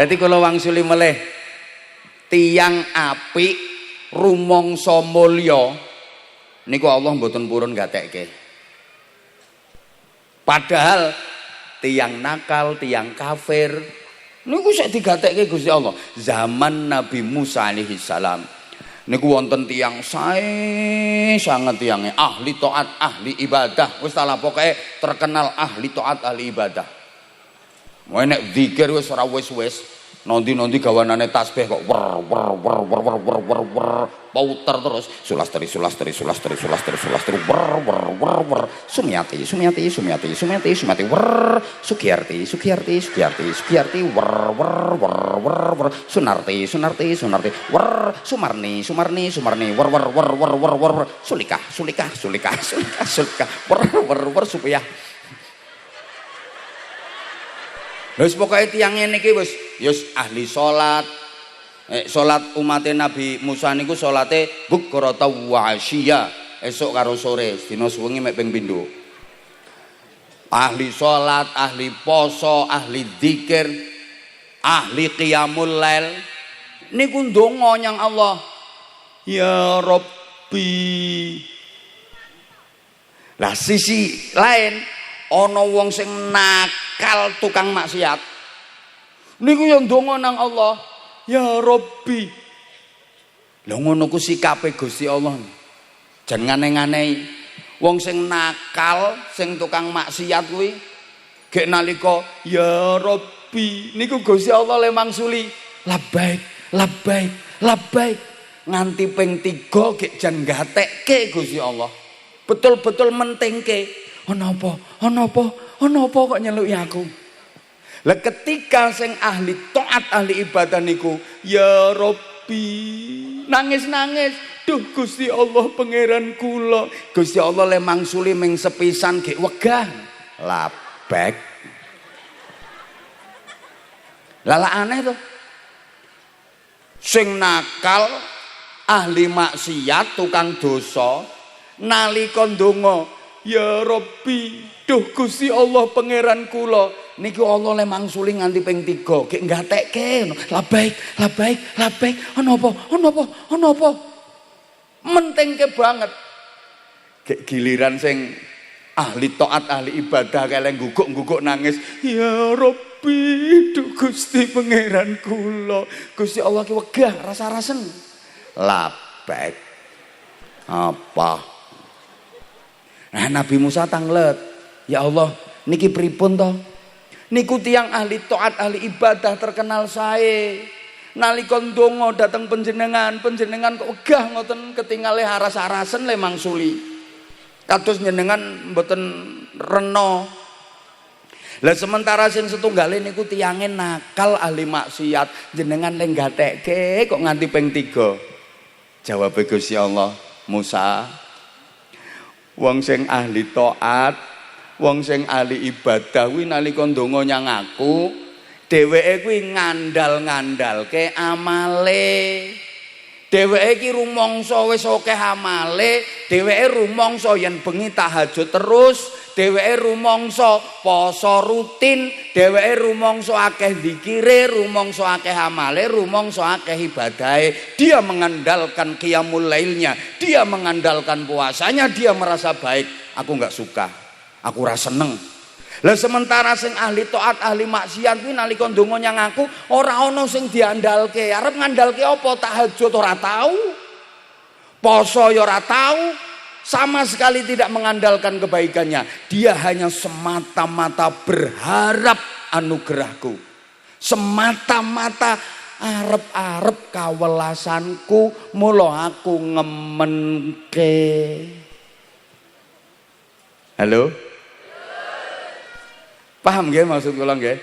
Dadi kula wangsuli melih tiyang apik rumangsa mulya niku Allah mboten purun gatekke. Padahal tiyang nakal, tiyang kafir niku sik digatekke Gusti Allah. Zaman Nabi Musa alaihi salam niku wonten tiyang sae sanget tiyange ahli taat, ahli ibadah. Wis salah pokoke terkenal ahli taat, ahli ibadah. Wae nek zikir wis ora wis-wis. Nanti gawanane tasbih kok wer pauter terus sulastri wer Sumiati wer Sukiyarti wer Sunarti wer Sumarni wer Sulika wer supaya. Wis pokoke tiyang ngene iki wis ahli salat. Salat umat Nabi Musa niku salate bukrata wa asyiya, esuk karo sore, dina suwengi mek ping pindho. Ahli salat, ahli poso, ahli zikir, ahli qiyamul lail niku ndonga nyang Allah. Ya Rabbi. Lah sisi lain ana wong sing nakal tukang maksiat niku yang ndonga nang Allah, ya Rabbi. Lha ngono ku sikape Gusti Allah. Jan ngane-nganehi wong sing nakal, sing tukang maksiat kuwi gek nalika ya Rabbi niku Gusti Allah le mangsuli labbaik nganti ping 3 gek jan gatekke Gusti Allah. Betul-betul mentingke. Ana apa kok nyeluki aku? Lah ketika sing ahli taat, ahli ibadah niku ya Rabbi nangis-nangis, duh Gusti Allah pangeran kula. Gusti Allah le mangsuli ming sepisan gek wegah labek. Lala aneh to. Sing nakal, ahli maksiat, tukang dosa nalika ndonga Ya Rabbi, duh Gusti Allah pangeran kula. Niki Allah le mangsuli nganti ping 3. Gek ngatekke. Labaik, labaik, labaik. Ana apa? Ana apa? Ana apa? Mentengke banget. Gek giliran sing ahli taat, ahli ibadah keleng guguk-guguk nangis. Ya Rabbi, duh Gusti pangeran kula. Gusti Allah ki wegah rasa-rasen. Labaik. Apa? Nah, Nabi Musa tanglet. Ya Allah, niki pripun to? Niku tiyang ahli taat, ahli ibadah terkenal sae. Nalika ndonga dhateng panjenengan kok wegah ngoten ketingale haras-harasen le mangsuli. Kados njenengan mboten rena. Lah sementara sing setunggale niku tiyange nakal ahli maksiat, jenengan le gatekke kok nganti ping 3. Jawabe Gusti Allah, Musa, wong sing ahli taat, wong sing ahli ibadah kuwi nalika ndonga nyang aku, dheweke kuwi ngandal-ngandalke amale. Dheweke iki rumangsa wis akeh amale, dheweke rumangsa yen bengi tahajud terus, dheweke rumangsa poso rutin, dheweke rumangsa akeh zikire, rumangsa akeh amale, rumangsa akeh ibadahe. Dia mengandalkan qiyamul lailnya, dia mengandalkan puasanya, dia merasa baik. Aku enggak suka. Aku ora seneng. Lah sementara sing ahli taat, ahli maksiat kuwi nalika ndonga nyang aku ora ana sing diandalke. Arep ngandalke apa? Tahajud ora tahu. Poso ya ora tahu. Sama sekali tidak mengandalkan kebaikannya. Dia hanya semata-mata berharap anugerahku. Semata-mata arep-arep kawelasanku, mula aku ngemenke. Halo? Paham nggih maksud kula nggih?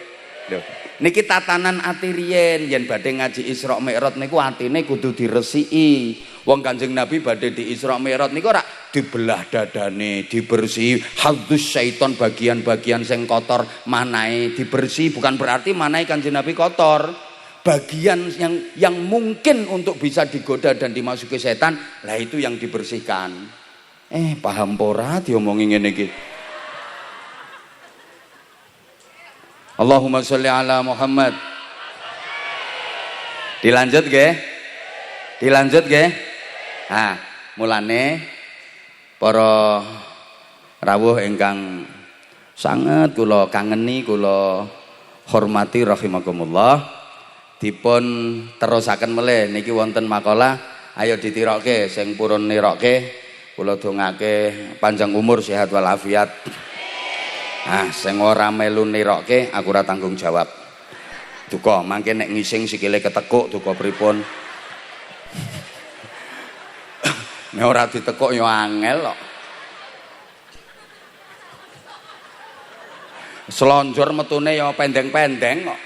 Lho, niki tatanan ati riyen yen badhe ngaji Isra Mi'raj niku atine kudu diresiki. Wong Kanjeng Nabi badhe di Isra Mi'raj niku ora dibelah dadane, dibersihi hadzus syaiton, bagian-bagian sing kotor manahe dibersihi, bukan berarti manahe Kanjeng Nabi kotor. Bagian yang mungkin untuk bisa digoda dan dimasuki setan, lah itu yang dibersihkan. Paham pora diomongi ngene iki? Allahumma sholli ala Muhammad. Dilanjut nggih? Dilanjut nggih? Nah, mulane para rawuh ingkang sanget kula kangeni, kula hormati rahimakumullah, dipun terusaken melih niki wonten makalah, ayo ditirokke sing purun nirokke, kula dongake panjang umur, sehat walafiat. Sing ora melu nirokke aku ora tanggung jawab. Duka mangke nek ngising sikile ketekuk duka pripun. Nek ora ditekuk ya angel kok. Selonjor metune ya pendeng-pendeng kok.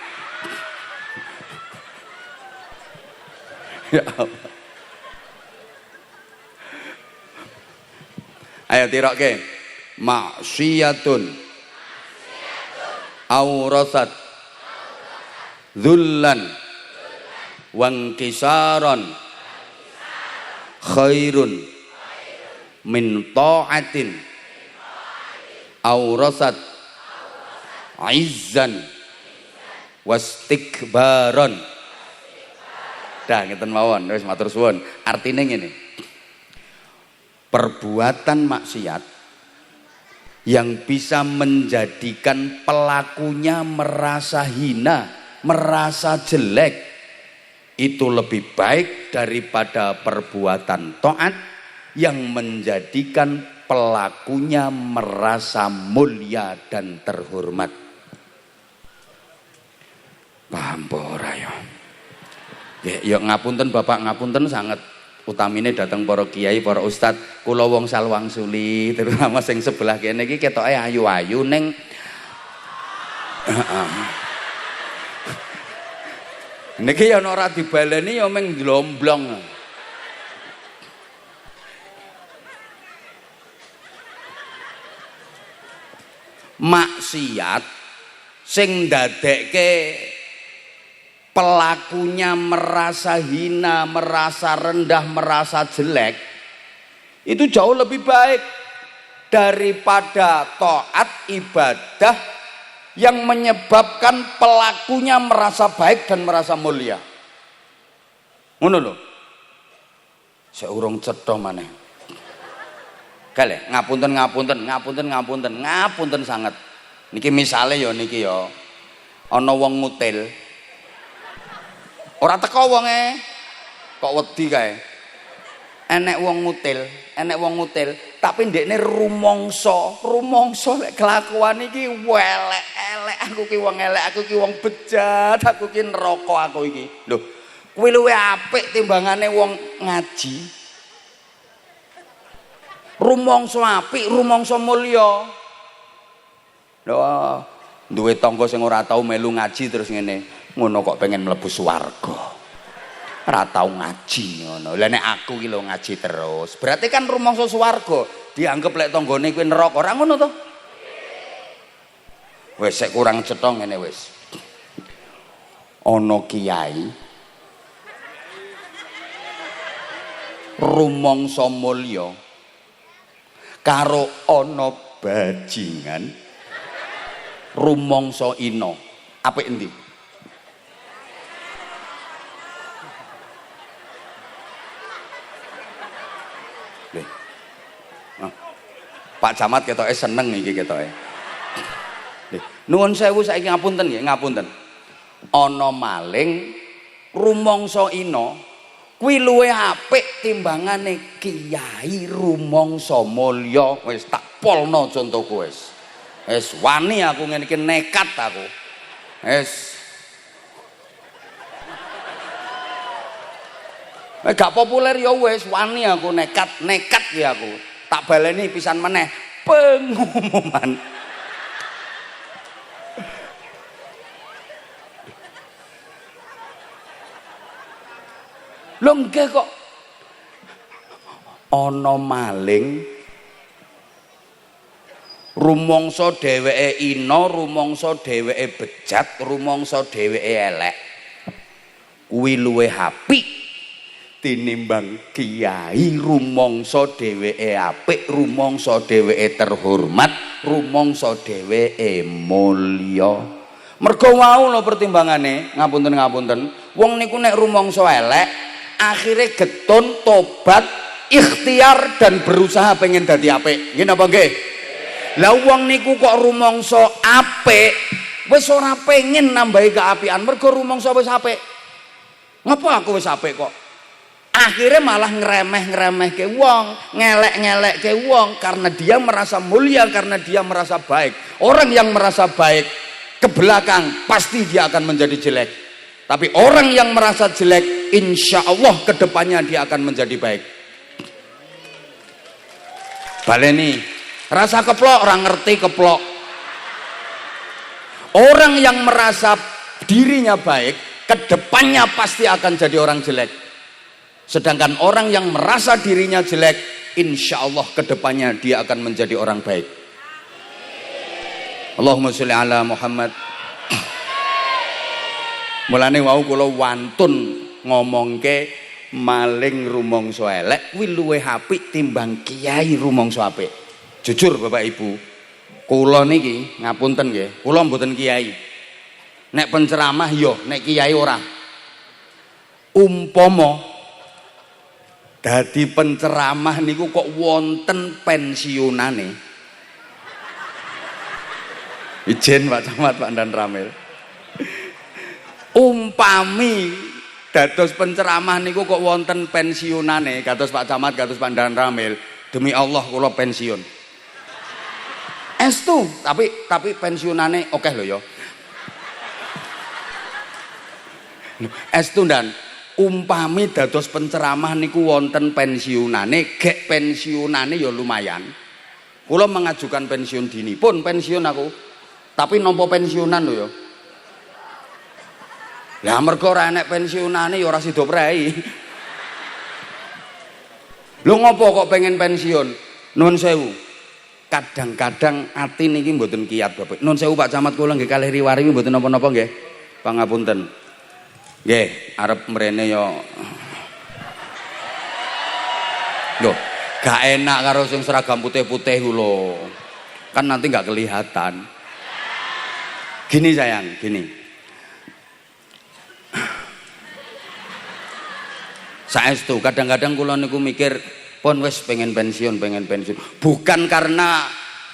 Ya Allah. Ayo tirokke. Maksiyatun aurasat dzullan wangkisaron khairun min ta'atin aurasat izzan wastikbaron. Dah ngeten mawon, wis matur suwun. Artine ngene. Perbuatan maksiat yang bisa menjadikan pelakunya merasa hina, merasa jelek, itu lebih baik daripada perbuatan taat yang menjadikan pelakunya merasa mulia dan terhormat. Paham ora ya? Ya ngapunten Bapak, ngapunten sangat utamine dateng para kiai, para ustad, kula wong Salwangsuli, terutama sing sebelah kene iki ketoke ayu-ayu ning niki ya ora dibaleni ya mung glomblong. Maksiat sing ndadekke pelakunya merasa hina, merasa rendah, merasa jelek, itu jauh lebih baik daripada taat ibadah yang menyebabkan pelakunya merasa baik dan merasa mulia. Ngono lho. Seurung cetha maneh. Kale, ngapunten sanget. Niki misale ya niki ya. Ana wong ngutil. Ora teko wonge. Kok wedi kae. Enek wong ngutil, tapi ndekne rumangsa lek kelakuan iki elek. Aku ki wong elek, aku ki wong bejat, aku ki neraka aku iki. Lho, kuwi luwih apik timbangane wong ngaji. Rumangsa apik, rumangsa mulya. Lho, duwe tangga sing ora tau melu ngaji terus ngene, ngono kok pengen mlebu swarga. Ora tau ngaji ngono. Lah nek aku ki lho ngaji terus, berarti kan rumangsa swarga, dianggep lek tanggane kuwi neraka. Ora ngono to? Wis sik kurang cetha ngene wis. Ana kiai rumangsa mulya karo ana bajingan rumangsa ina. Apik endi? Pak Camat ketoke seneng iki ketoke. Nuwun sewu saiki ngapunten nggih, ngapunten. Ana maling rumangsa ina kuwi luwih apik timbangane kiai rumangsa mulya. Wis tak polno contohku wis. Wis wani aku ngene iki nekat aku. Wis gak populer ya wis wani aku nekat ya aku. Tak baleni pisan meneh pengumuman. Lho nggih kok ana maling rumangsa dheweke ina, rumangsa dheweke bejat, rumangsa dheweke elek. Kuwi luwih apik tinimbang kiai rumangsa dheweke apik, rumangsa dheweke terhormat, rumangsa dheweke mulya. Mergo wau lho pertimbangane, ngapunten. Wong niku nek rumangsa elek, akhire getun, tobat, ikhtiar dan berusaha pengen dadi apik. Nggih napa nggih? Lah wong niku kok rumangsa apik, wis ora pengen nambahi keapian mergo rumangsa wis apik. Ngapa aku wis apik kok? Akhirnya malah ngeremeh-ngeremehke wong, ngelek-ngelekke wong karena dia merasa mulia, karena dia merasa baik. Orang yang merasa baik ke belakang pasti dia akan menjadi jelek. Tapi orang yang merasa jelek, insya Allah kedepannya dia akan menjadi baik. Baleni, rasa keplok, orang ngerti keplok. Orang yang merasa dirinya baik, kedepannya pasti akan jadi orang jelek. Sedangkan orang yang merasa dirinya jelek, insya Allah kedepannya dia akan menjadi orang baik. Allahumma sholli ala Muhammad. Mulane wau kula wantun ngomongke maling rumangsa elek kuwi luwih apik timbang kiai rumangsa apik. Jujur Bapak Ibu, kula niki ngapunten nggih, kula mboten kiai. Nek penceramah yo, nek kiai ora. Umpama dadi penceramah niku kok wonten pensiunane. Ijen Pak Camat, Pak Dan Ramil. Umpami dados penceramah niku kok wonten pensiunane, kados Pak Camat, kados Pak Dan Ramil, demi Allah kula pensiun. Estu, tapi pensiunane akeh lho ya. Estu dan umpami dados penceramah niku wonten pensiunane, gek pensiunane ya lumayan. Kula mengajukan pensiun dini pun pensiun aku, tapi nampa pensiunan lho ya. Lah mergo ora enek pensiunane ya ora sida prei. Lho ngopo kok pengen pensiun? Nuwun sewu. Kadang-kadang ati niki mboten kiyat Bapak. Nuwun sewu Pak Camat kula nggih kalih riwari mboten napa-napa nggih. Pangapunten. Nggih, arep mrene ya. Lho, Gak enak karo sing seragam putih-putih ku lho. Kan nanti gak kelihatan. Gini sayang, gini. Saestu kadang-kadang kula niku mikir pun wis pengen pensiun. Bukan karena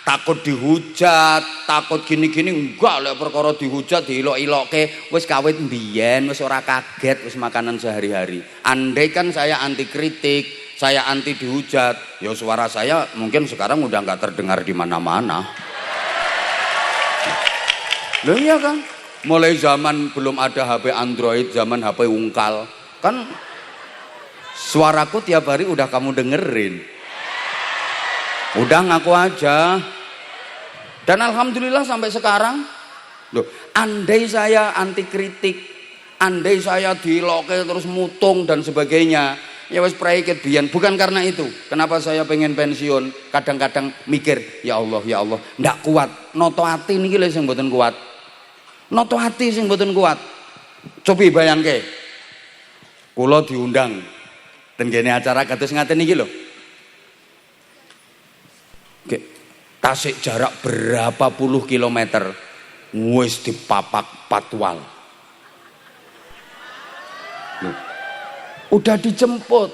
takut dihujat, takut gini-gini, enggak lek perkara dihujat diilok-ilokke wis kawit mbiyen, wis ora kaget, wis makanan sehari-hari. Andai kan saya anti kritik, saya anti dihujat, ya suara saya mungkin sekarang udah nggak terdengar di mana-mana. Loh iya kan? Mulai zaman belum ada HP Android, zaman HP ungkal, kan suaraku tiap hari udah kamu dengerin. Udah ngaku aja. Dan alhamdulillah sampai sekarang, loh, andai saya anti kritik, andai saya diloke terus mutung dan sebagainya, ya wes praiket biyen. Bukan karena itu. Kenapa saya pengen pensiun? Kadang-kadang mikir, ya Allah, ndak kuat. Noto ati niki lho sing mboten kuat. Noto ati sing mboten kuat. Cobi bayangke. Kula diundang ten kene acara kados ngaten niki lho. Tasik jarak berapa puluh kilometer wis dipapak patwal. Udah dijemput.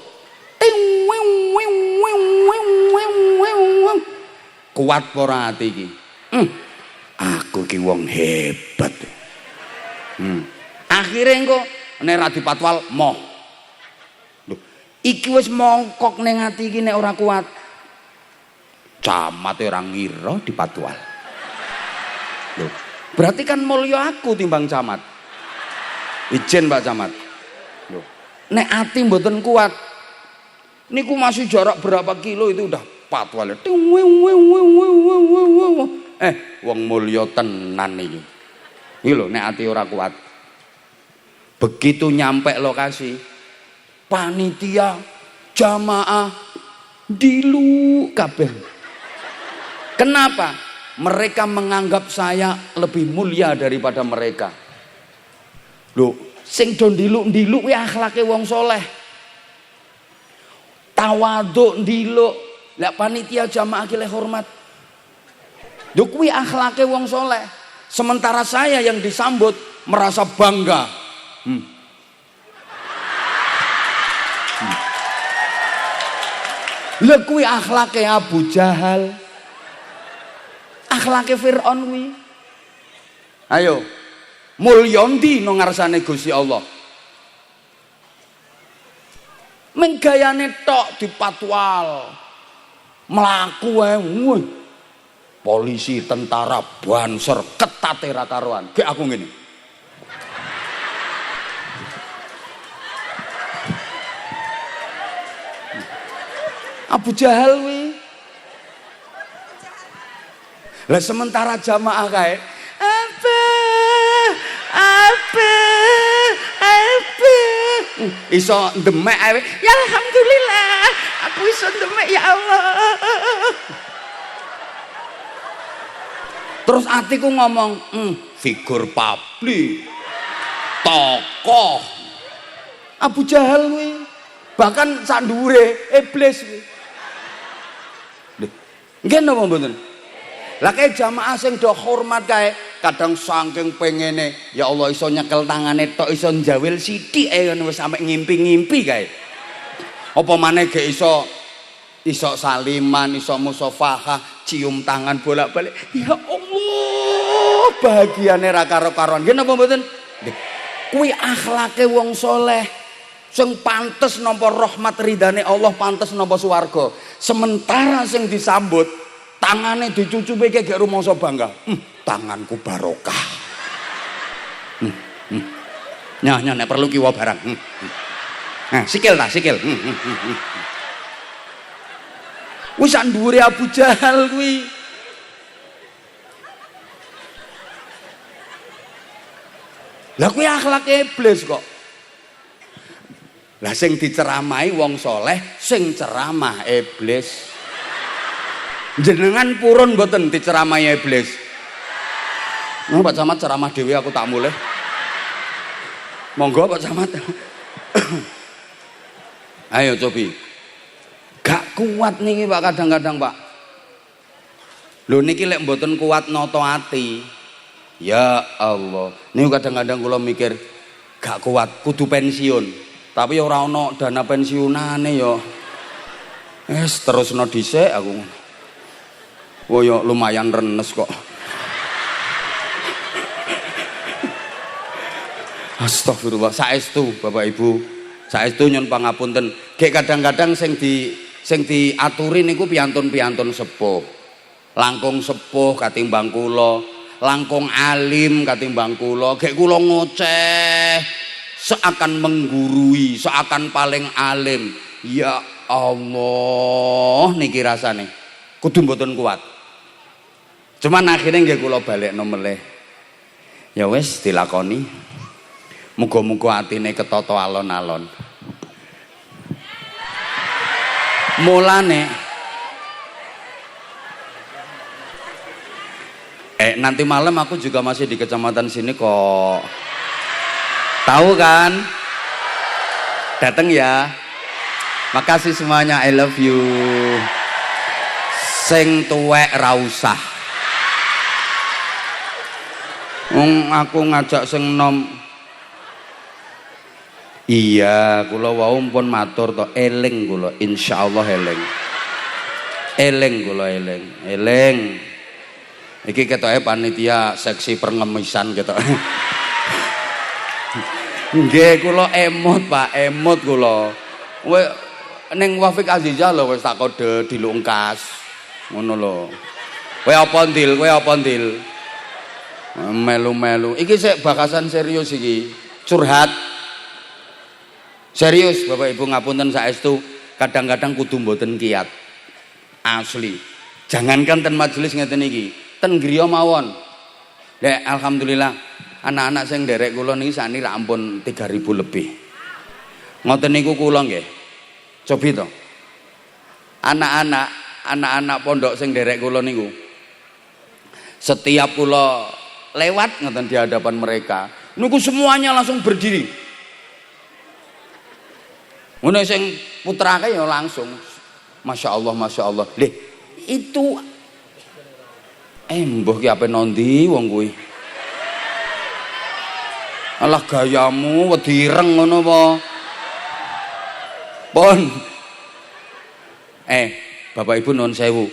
Kuat ora ati iki. Aku ki wong hebat. Akhire engko nek ra dipatwal moh. Lho, iki wis mongkok ning ati iki nek ora kuat. Camat orang ngira di patwal. Loh, berarti kan mulya aku timbang camat. Ijen Pak Camat. Loh, nek ati mboten kuat. Niku masih jarak berapa kilo itu udah patwal. Wong mulya tenan iki. Iki lho nek ati ora kuat. Begitu nyampe lokasi, panitia, jamaah dilu kabeh. Kenapa? Mereka menganggap saya lebih mulia daripada mereka. Loh, sing do ndiluk-ndiluk kuwi akhlake wong soleh. Tawaduk ndiluk, lek panitia jamaah ki hormat. Lho kuwi akhlake wong soleh. Sementara saya yang disambut merasa bangga. Lha kuwi akhlake Abu Jahal. Akhlake Fir'aun kuwi. Ayo. Mulya ndi nang ngarsane Gusti Allah? Menggayane tok dipatwal. Mlaku ae. Polisi, tentara, banser, ketate ra karuan. Gek aku ngene. Abu Jahal kuwi. Lah sementara jamaah kae apa iso ndemek ae ya alhamdulillah aku iso ndemek ya Allah. Terus atiku ngomong figur publik tokoh Abu Jahal kuwi bahkan sak dhuwure iblis kuwi. Nggih napa mboten? Lah kayak jamaah sing do hormat kae kadang saking pengene ya Allah iso nyekel tangane tok iso njawil sithik ngono wis sampe ngimpi-ngimpi kae. Apa maneh gek iso saliman, iso musafahah, cium tangan bolak-balik. Ya Allah, bahagiane ra karo-karuan. Nggih napa mboten? Kuwi akhlake wong soleh sing pantes nampa rahmat ridane Allah, pantes nampa swarga. Sementara sing disambut tangane dicucupi kayak rumangsa bangga. Tanganku barokah. Nyah nek perlu kiwa barang. Sikil ta, sikil. Wis sak dhuwure Abu Jahal kuwi. Lah kuwi akhlak iblis kok. Lah sing diceramahi wong soleh, sing ceramah iblis. Jenengan purun mboten diceramahi iblis. Pak Camat ceramah dhewe aku tak mulih. Monggo Pak Camat. Ayo cobi. Gak kuat niki Pak kadang-kadang Pak. Lho niki lek mboten kuat nata ati. Ya Allah. Niku kadang-kadang kula mikir gak kuat kudu pensiun. Tapi ora ana dana pensiunane ya. Terusno dhisik aku. Oh ya lumayan renes kok. Astagfirullah, saestu Bapak Ibu. Saestu nyun pangapunten. Gek kadang-kadang sing diaturi niku piantun-piantun sepuh. Langkung sepuh katimbang kula, langkung alim katimbang kula. Gek kula ngoceh seakan menggurui, seakan paling alim. Ya Allah, niki rasane kudu mboten kuat. Cuman akhirnya nggih kula balekno melih. Ya wis dilakoni. Muga-muga atine ketata alon-alon. Mulane nanti malam aku juga masih di kecamatan sini kok. Tahu kan? Datang ya. Makasih semuanya, I love you. Sing tuwek ra usah. Aku ngajak sing nom. Iya, kula wau pun matur to, eling kula, insyaallah eling. Eling kula eling. Iki ketoke panitia seksi pengemisan ketok. Nggih kula emot Pak, emot kula. Ning Wafik Azizah lho wis tak kode dilungkas. Ngono lho. Kowe apa ndil? Melu-melu. Iki sik bakasan serius iki. Curhat. Serius Bapak Ibu ngapunten saestu kadang-kadang kudu mboten kiat. Asli. Jangankan ten majelis ngeten iki, ten griya mawon. Lek alhamdulillah anak-anak sing nderek kula niki sakniki ra ampun 3000 lebih. Ngoten niku kula nggih. Cobi to. Anak-anak pondok sing nderek kula niku. Setiap kula lewat ngoten di hadapan mereka, niku semuanya langsung berdiri. Ngono sing putrake ya langsung Masya Allah. Lih, itu mbah ki ape nondi wong kuwi. Alah gayamu wedi ireng ngono apa? Pun. Bapak Ibu nuwun sewu.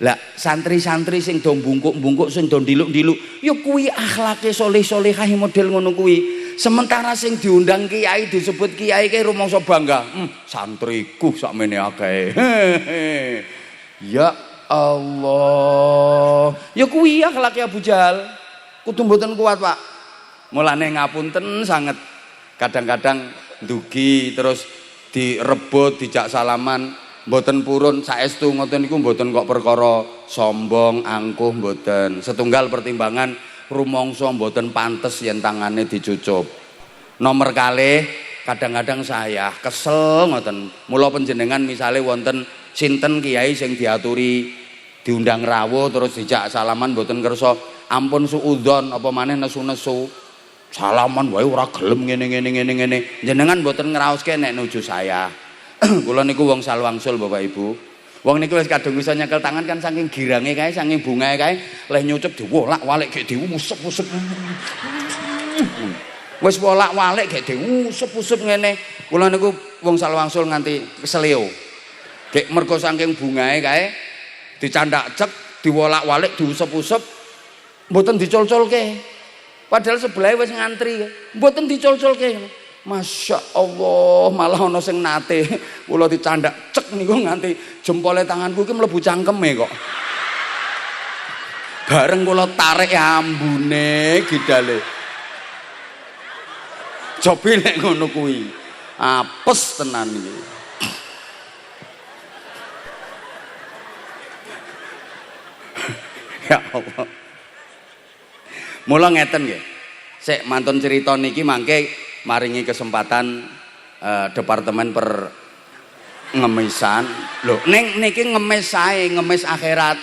Lah santri-santri sing do bungkuk-bungkuk sing do ndiluk-ndiluk, ya kuwi akhlake soleh-solehah model ngono kuwi. Sementara sing diundang kiai disebut kiai kae rumangsa bangga. Santriku sakmene akeh. Ya Allah. Ya kuwi akhlake Abu Jahal. Kudu mboten kuat, Pak. Mulane ngapunten sanget. Kadang-kadang ndugi terus direbut, dijak salaman, mboten purun saestu ngoten niku mboten kok perkara sombong, angkuh mboten. Setunggal pertimbangan rumangsa mboten pantes yen tangane dicucup. Nomor kalih kadang-kadang saya kesel ngoten. Mula panjenengan misale wonten sinten kiai sing diaturi diundang rawuh terus dijak salaman mboten kersa ampun suudzon apa maneh nesu-nesu. Salaman wae ora gelem ngene. Jenengan mboten ngraoske nek nuju saya. Kula niku wong salwangsul Bapak Ibu. Wong niku wis kadung iso nyekel tangan kan saking girange kae, saking bungae kae, leh nyucup diwolak-walik gek diusep-usep. Wis wolak-walik gek diusep-usep ngene. Kula niku wong salwangsul nganti keseleo. Gek mergo saking bungae kae dicandak cek, diwolak-walik, diusep-usep, mboten dicul-culke. Padahal sebelah wis ngantri, mboten dicul-culke. Masya Allah, malah ana sing nate kula dicandak cek niku nganti jempole tanganku iki mlebu cangkeme kok. Bareng kula tarik ambune gidale. Cobi nek ngono kuwi. Apes tenan iki. Ya Allah. Mula ngeten nggih. Sik mantun cerita niki mangke maringi kesempatan departemen per ngemisan. Lho, niki ngemis sae, ngemis akhirat,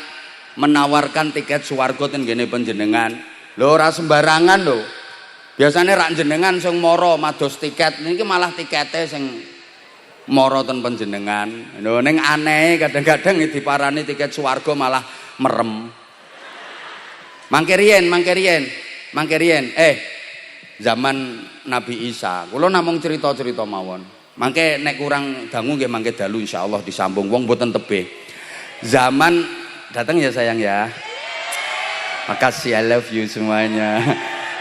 menawarkan tiket swarga ten ngene panjenengan. Lho ora sembarangan lho. Biasane rak jenengan sing mara mados tiket, niki malah tikete sing Mara ten panjenengan. Lho ning aneh kadang-kadang diparani tiket swarga malah merem. Mangke riyen. Zaman Nabi Isa, kula namung cerita-cerita mawon. Mangke nek kurang dangu nggih mangke dalu insyaallah disambung wong mboten tebih. Zaman datang ya sayang ya. Makasih, I love you semuanya.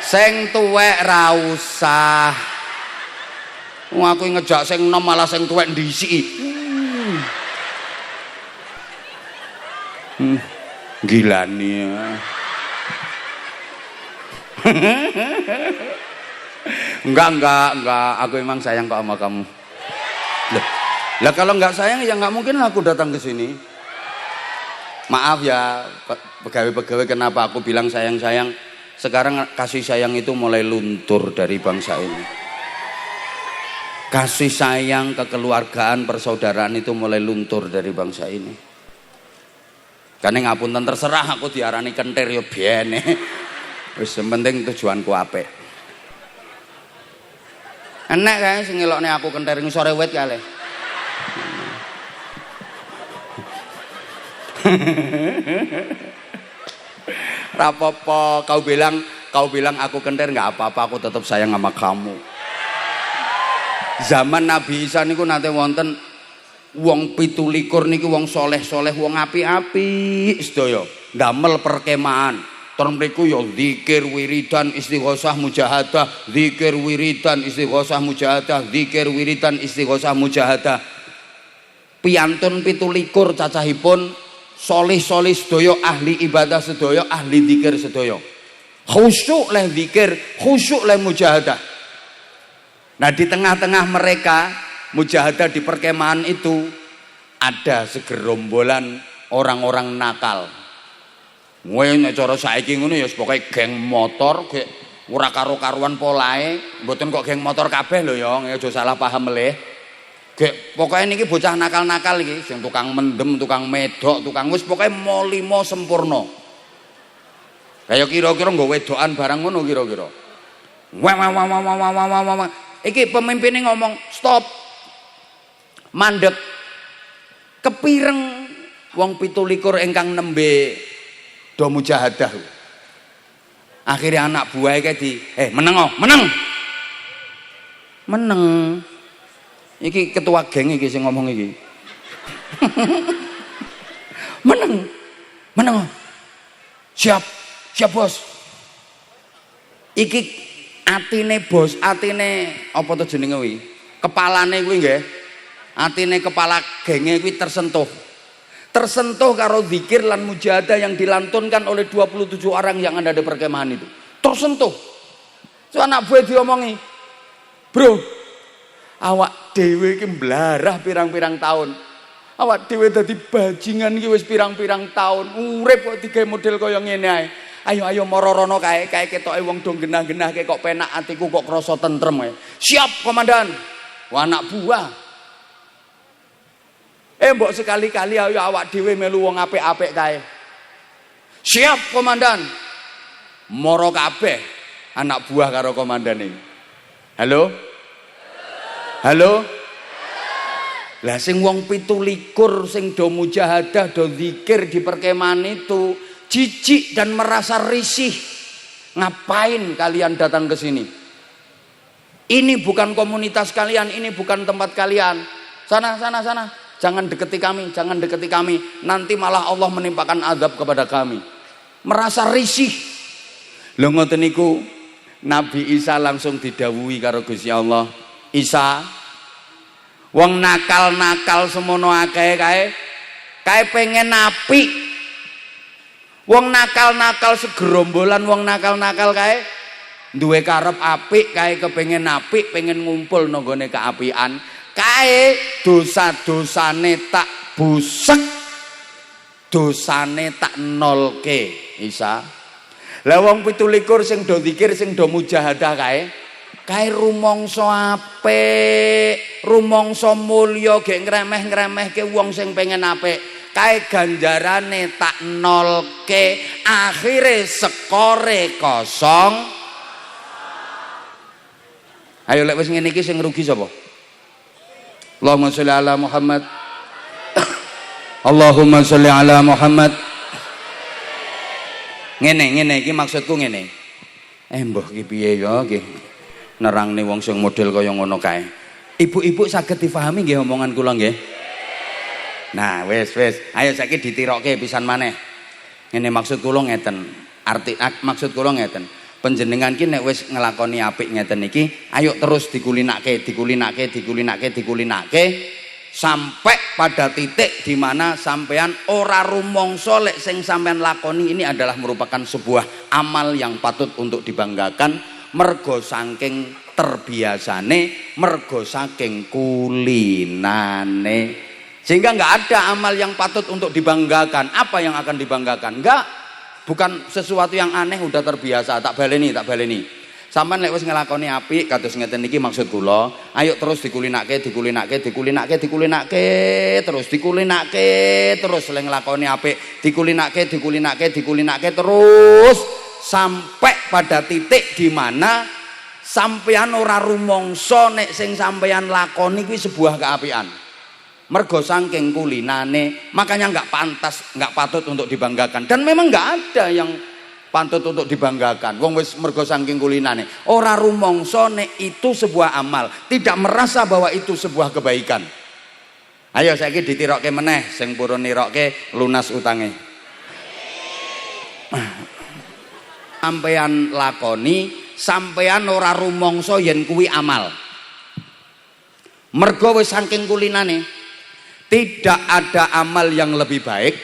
Sing tuwek ra usah. Wong aku ngejak sing enom malah sing tuwek ndisiki. Gilani ya. Enggak, aku emang sayang kok sama kamu. Lah kalau enggak sayang ya enggak mungkin aku datang ke sini. Maaf ya pegawai-pegawai kenapa aku bilang sayang-sayang. Sekarang kasih sayang itu mulai luntur dari bangsa ini. Kasih sayang, kekeluargaan, persaudaraan itu mulai luntur dari bangsa ini. Karena ngapunten terserah aku diarani kentir yo biene. Wis penting tujuanku apik. Enak kae sing ngelokne aku kentir ngisore wit kalih. Rapopo, kau bilang aku kentir nggak apa-apa, aku tetap sayang sama kamu. Zaman Nabi Isa niku nate wonten wong 17 niku wong soleh-soleh, wong api-api sedaya ndamel perkemahan. Ton mriku ya zikir wiridan istighosah mujahadah, zikir wiridan istighosah mujahadah, zikir wiridan istighosah mujahadah. Piyantun 17 cacahipun solih-solih sedaya, ahli ibadah sedaya, ahli zikir sedaya. Khusyuk leh zikir, khusyuk leh mujahadah. Nah di tengah-tengah mereka mujahadah di perkemahan itu ada segerombolan orang-orang nakal. Kowe nek cara saiki ngono ya pokoke geng motor, gek ora karo-karuan polahe, mboten kok geng motor kabeh lho ya, aja salah paham melih. Gek pokoke niki bocah nakal-nakal iki, sing tukang mendem, tukang medok, tukang wis pokoke molimo sempurna. Kaya kira-kira nggo wedokan barang ngono kira-kira. Wah. Iki pemimpinnya ngomong, "Stop." Mandek. Kepireng wong 17 ingkang nembe do mujahadah. Akhirnya anak buah kayak meneng. Iki ketua geng iki sing ngomong iki. meneng. Siap bos. Iki atine bos, atine apa to jenenge kuwi? Kepalane kuwi nggih. Atine kepala genge kuwi tersentuh karo zikir lan mujahadah yang dilantunkan oleh 27 orang yang ada di perkemahan itu. Tersentuh. So anak buah diomongi, "Bro, awak dhewe iki mblarah pirang-pirang tahun. Awak dhewe dadi bajingan iki wis pirang-pirang tahun. Urip kok digawe model kaya ngene ae. Ayo marorono kae ketoke wong do genah-genah kok penak atiku kok krasa tentrem ae. Siap, komandan." Wah anak buah. Mbok sekali-kali ayo awak dhewe melu wong apik-apik kae. Siap, komandan. Moro kabeh anak buah karo komandane. Halo? Lah sing wong 17 sing do mujahadah, do zikir di perkemahan itu jijik dan merasa risih. Ngapain kalian datang ke sini? Ini bukan komunitas kalian, ini bukan tempat kalian. Sana. Jangan deketi kami. Nanti malah Allah menimpakan azab kepada kami. Merasa risih. Lho ngoten niku Nabi Isa langsung didhawuhi karo Gusti Allah. Isa, wong nakal-nakal semono akeh kae pengen apik. Wong nakal-nakal segerombolan wong nakal-nakal kae duwe karep apik, kae kepengen apik, pengen ngumpul nanggone keapian. Kae dosa-dosane tak busek, dosane tak nolke. Isa, lah wong 17 sing do zikir, sing do mujahadah kae rumangsa apik, rumangsa mulya, gek ngremeh-ngremehke wong sing pengen apik. Kae ganjarane tak nolke, akhire skore kosong. Ayo lek wis ngene iki sing rugi sapa? Allahumma sholli ala Muhammad. Allahumma sholli ala Muhammad. Ngene iki maksudku ngene. Mbah iki piye ya nggih. Nerangne wong sing model kaya ngono kae. Ibu-ibu saged difahami nggih omongan kula nggih. Nah, wis. Ayo saiki ditirokke pisan maneh. Ngene maksud kula ngeten. Maksud kula ngeten. Panjenengan ki nek wis nglakoni apik ngeten iki, ayo terus dikulinake sampai pada titik di mana sampean ora rumangsa lek sing sampean lakoni ini adalah merupakan sebuah amal yang patut untuk dibanggakan, mergo saking terbiasane, mergo saking kulinane. Sehingga nggak ada amal yang patut untuk dibanggakan. Apa yang akan dibanggakan? Enggak, bukan sesuatu yang aneh, udah terbiasa. Tak baleni. Sampeyan lek wis nglakoni apik kados ngeten iki maksud kula, ayo terus dikulinake terus lek nglakoni apik, dikulinake terus sampai pada titik di mana sampeyan ora rumangsa nek sing sampeyan lakoni kuwi sebuah keapian. Mergo saking kulinane, makanya nggak patut untuk dibanggakan. Dan memang nggak ada yang patut untuk dibanggakan. Wong wis mergo saking kulinane, ora rumangsa nek itu sebuah amal, tidak merasa bahwa itu sebuah kebaikan. Ayo saiki ditirokke meneh, sing purun nirokke lunas utange. Sampeyan lakoni, sampeyan ora rumangsa yen kuwi amal. Mergo wis saking kulinane. Tidak ada amal yang lebih baik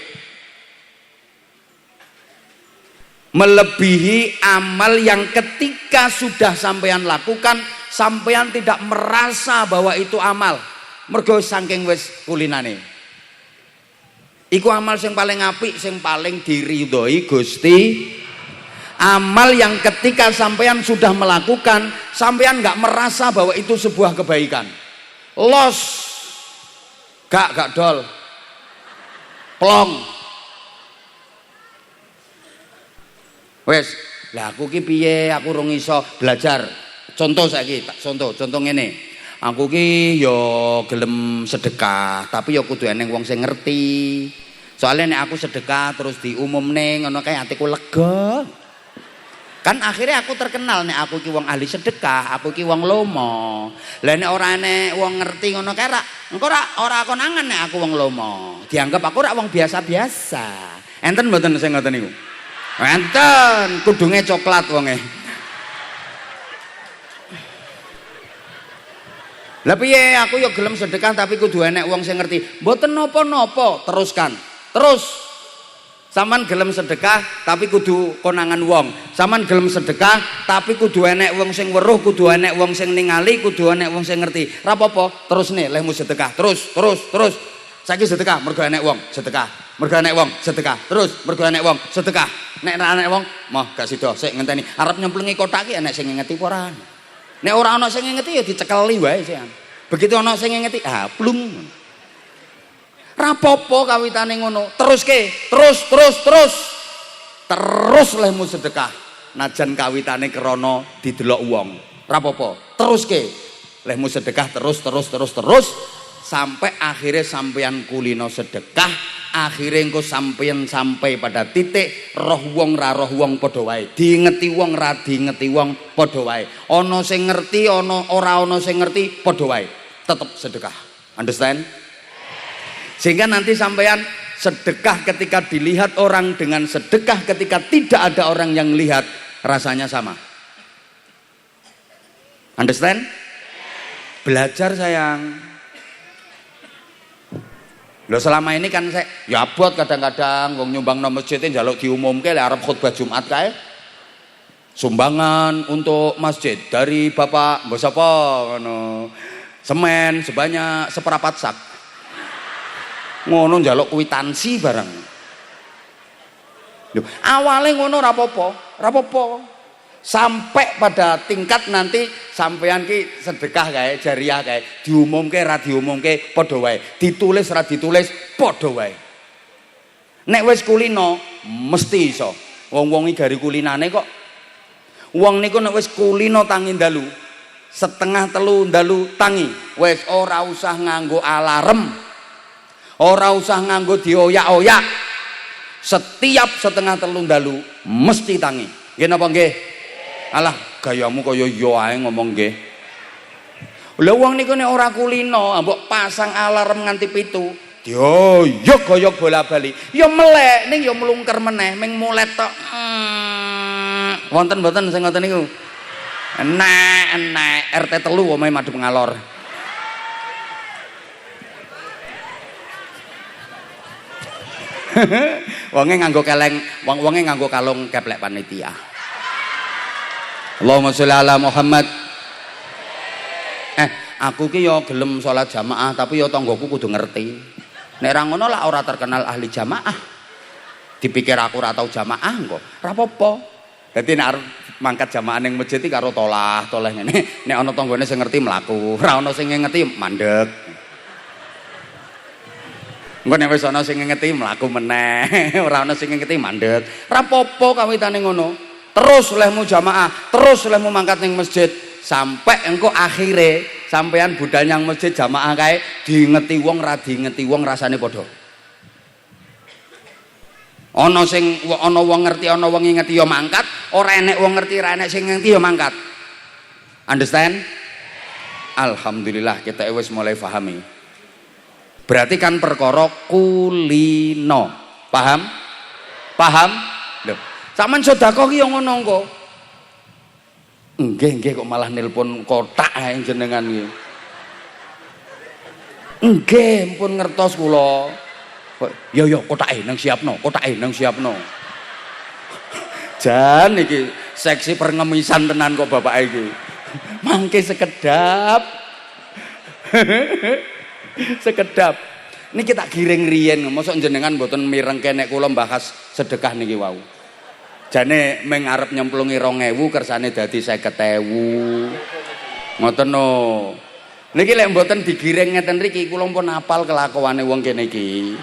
melebihi amal yang ketika sudah sampean lakukan, sampean tidak merasa bahwa itu amal. Mergo saking wis kulinane. Iku amal sing paling apik, sing paling diridhoi Gusti. Amal yang ketika sampean sudah melakukan, sampean nggak merasa bahwa itu sebuah kebaikan. Los gak dol plong wes lah aku ki piye, aku rung iso belajar. Contoh saiki, contoh ngene, aku ki yo gelem sedekah tapi yo kudu eneng wong sing ngerti. Soalnya nek aku sedekah terus diumumne ngono kae atiku lega. Kan akhirnya aku terkenal nek aku ki wong ahli sedekah, aku ki wong lomo. Lah nek ora enek wong ngerti ngono kae engko ora konangan nek aku wong lomo. Dianggap aku ora wong biasa-biasa. Enten mboten sing ngoten niku? Enten, kudunge coklat wonge. Lah piye aku ya gelem sedekah tapi kudu enek wong sing ngerti. Mboten napa-napa, teruskan. Terus Saman gelem sedekah tapi kudu konangan wong. Saman gelem sedekah tapi kudu enek wong sing weruh, kudu enek wong sing ningali, kudu enek wong sing ngerti. Ra apa-apa, terus nih lehmu sedekah. Terus. Saiki sedekah mergo enek wong, sedekah. Mergo enek wong, sedekah. Terus mergo enek wong, sedekah. Nek ra enek wong, moh gak sida, sik ngenteni. Arep nyemplengi kotak ki enek sing ngeti apa ora? Nek ora ana sing ngeti ya dicekeli wae sik. Begitu ana sing ngeti, plung. Rapopo kawitane ngono, terus lehmu sedekah najan kawitane krana didelok wong. Rapopo, terus lehmu sedekah terus sampai akhirnya sampeyan kulino sedekah, akhirnya engko sampeyan sampai pada titik roh wong ra roh wong padha wae, diingeti wong ra diingeti wong padha wae, ana sing ngerti ana ora ana sing ngerti padha wae, tetep sedekah. Understand? Sehingga nanti sampean sedekah ketika dilihat orang dengan sedekah ketika tidak ada orang yang lihat rasanya sama. Understand? Belajar sayang. Loh selama ini kan saya ya abot kadang-kadang wong nyumbang nang masjid njaluk diumumke lek arep khutbah Jumat kae. Sumbangan untuk masjid dari Bapak mbok sapa ngono. Semen sebanyak seperempat sak. Ngono njaluk kwitansi bareng. Loh, awalnya ngono ra apa-apa. Sampai pada tingkat nanti sampean ki sedekah kae, jariah kae, diumumke ra diumumke padha wae, ditulis ra ditulis padha wae. Nek wis kulino mesti iso. Wong-wong iki gari kulinane kok. Wong niku nek wis kulino tangi dalu, setengah telu dalu tangi. Wis ora usah nganggo alarm. Ora usah nganggo dioyak-oyak. Setiap setengah telu dalu mesti tangi. Nggih napa nggih? Alah, gayamu kaya yo ae ngomong nggih. Lha wong niku nek ora kulino, mbok pasang alarm nganti 7. Dioyok-goyok bola-bali. Ya melek ning ya mlungker meneh, ming mulet tok. Wonten mboten sing ngoten niku? Enak RT 3 omahe madhep ngalor. Wonge nganggo keleng, wonge nganggo kalung keplek panitia. Allahumma sholli ala Muhammad. Aku ki yo gelem salat jamaah tapi yo tanggoku kudu ngerti. Nek ra ngono lah ora terkenal ahli jamaah. Dipikir aku ora tau jamaah engko. Ora apa-apa. Dadi nek arep mangkat jamaah ning masjid iki karo toleh ngene. Nek ana tanggane sing ngerti mlaku, ora ana sing ngerti mandeg. Engko nek wis ana sing ngerti mlaku meneh, ora ana sing ngerti mandeg. Ora apa-apa kawitane ngono. Terus olehmu jamaah, terus olehmu mangkat ning masjid sampai engko akhire sampean budal nyang masjid jamaah kae diingeti wong ra diingeti wong rasane padha. Ana sing ana wong ngerti ana wong ngingeti ya mangkat, ora enek wong ngerti ra enek sing ngingeti ya mangkat. Understand? Alhamdulillah kita wis mulai pahami. Berarti kan perkara kulino. Paham? Paham? Lho, sampean sedekah ki yo ngono engko. Nggih kok malah nelpon kotak ae jenengan iki. Nggih, pun ngertos kula. Yo kotake nang siapno, kotake nang siapno. Jan iki seksi pengemisan tenan kok bapak iki. Mangke sekedap. Sekedap. Niki tak giring riyen, mosok jenengan mboten mirengke nek kula bahas sedekah niki wau. Jane meng arep nyemplungi 2000 kersane dadi 50.000. Ngoten no. Niki lek mboten digiring ngeten riki kula pun apal kelakuane wong kene iki.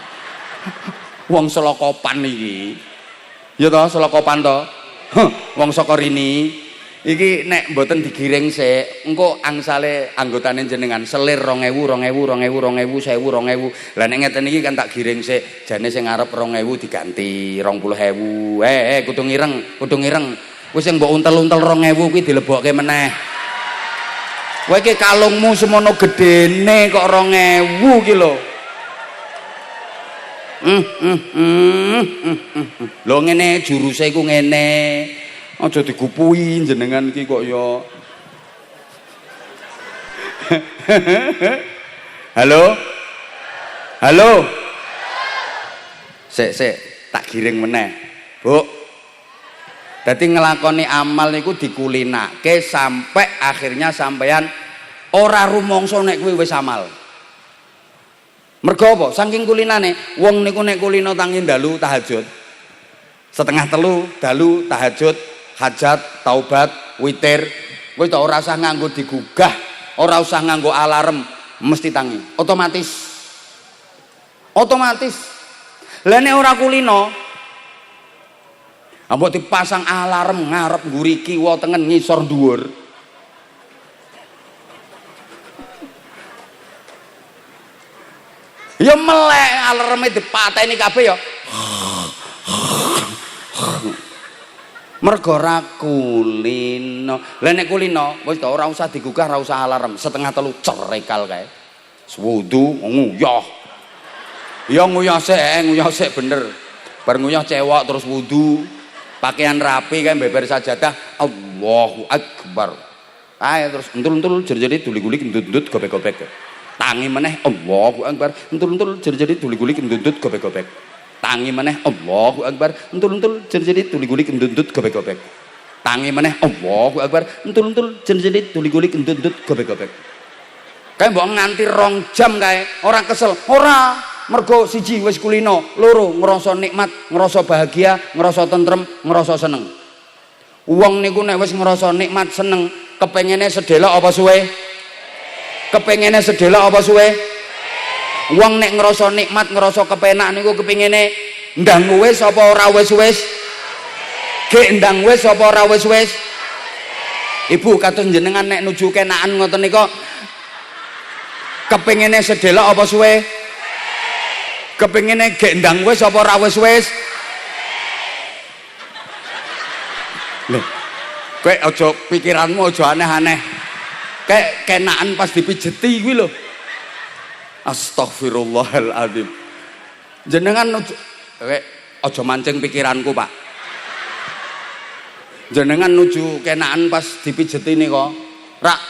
Wong Selokopan iki. Ya toh Selokopan to. Wong saka rini. Iki nek mboten digiring sik, engko angsale anggotane jenengan selir 2000, 1000. Lah nek ngeten iki kan tak giring sik, jane sing arep 2000 diganti 20.000. Kudu ngireng. Wis sing mbok untel-untel 2000 kuwi dilebokke meneh. Kowe iki kalungmu semono gedene kok 2000 ki lho. Lho ngene juruse iku ngene. Aja digupui jenengan iki kok ya. Halo? Halo? Sik tak giring meneh. Bu. Dadi nglakoni amal niku dikulinake sampai akhirnya sampeyan ora rumangsa nek kuwi wis amal. Mergo apa? Saking kulinane, wong niku nek kulino tangi dalu tahajud. Setengah telu dalu tahajud. Hajat, taubat, witir, kowe tak ora usah nganggo digugah, ora usah nganggo alarm, mesti tangi. Otomatis. Lah nek ora kulino, mbok dipasang alarm ngarep nguri kiwa tengen ngisor dhuwur. Ya melek alarme dipateni kabeh ya. Mergo ra kulino. Lah nek kulino wis ora usah digugah, ora usah alarm. Setengah telu cerekal kae. Wudu nguyah. Ya nguyah sik bener. Bar nguyah cewek terus wudu, pakaian rapi kae beber sajadah. Allahu Akbar. Ae terus entul-entul jer-jeri duli-guli ndut-ndut gobek-gobek. Tangi meneh Allahu Akbar. Entul-entul jer-jeri duli-guli ndut-ndut gobek-gobek. Tangi meneh Allahu Akbar, entul-entul jer-jeri tuli-gulik endut-endut gobek-gobek. Tangi meneh Allahu Akbar, entul-entul jer-jeri tuli-gulik endut-endut gobek-gobek. Kae mbok nganti 2 jam kae, ora kesel, ora. Mergo siji wis kulino, loro ngrasa nikmat, ngrasa bahagia, ngrasa tentrem, ngrasa seneng. Wong niku nek wis ngrasa nikmat, seneng, kepengene sedelok apa suwe? Kepengene sedelok apa suwe? Wong nek ngrasa nikmat, ngrasa kepenak niku kepingine ndang wis apa ora wis-wis? Gek ndang wis apa ora wis-wis? Ibu kados jenengan nek nuju kenaan ngoten nika kepengine sedelok apa suwe? Kepengine gendang wis apa ora wis-wis? Lho, kowe aja pikiranmu aja aneh-aneh. Kayak kenaan pas dipijeti kuwi lho. Astagfirullahaladzim. Jenengan nuju aja mancing pikiranku, Pak. Jenengan nuju kenaan pas dipijeti nika rak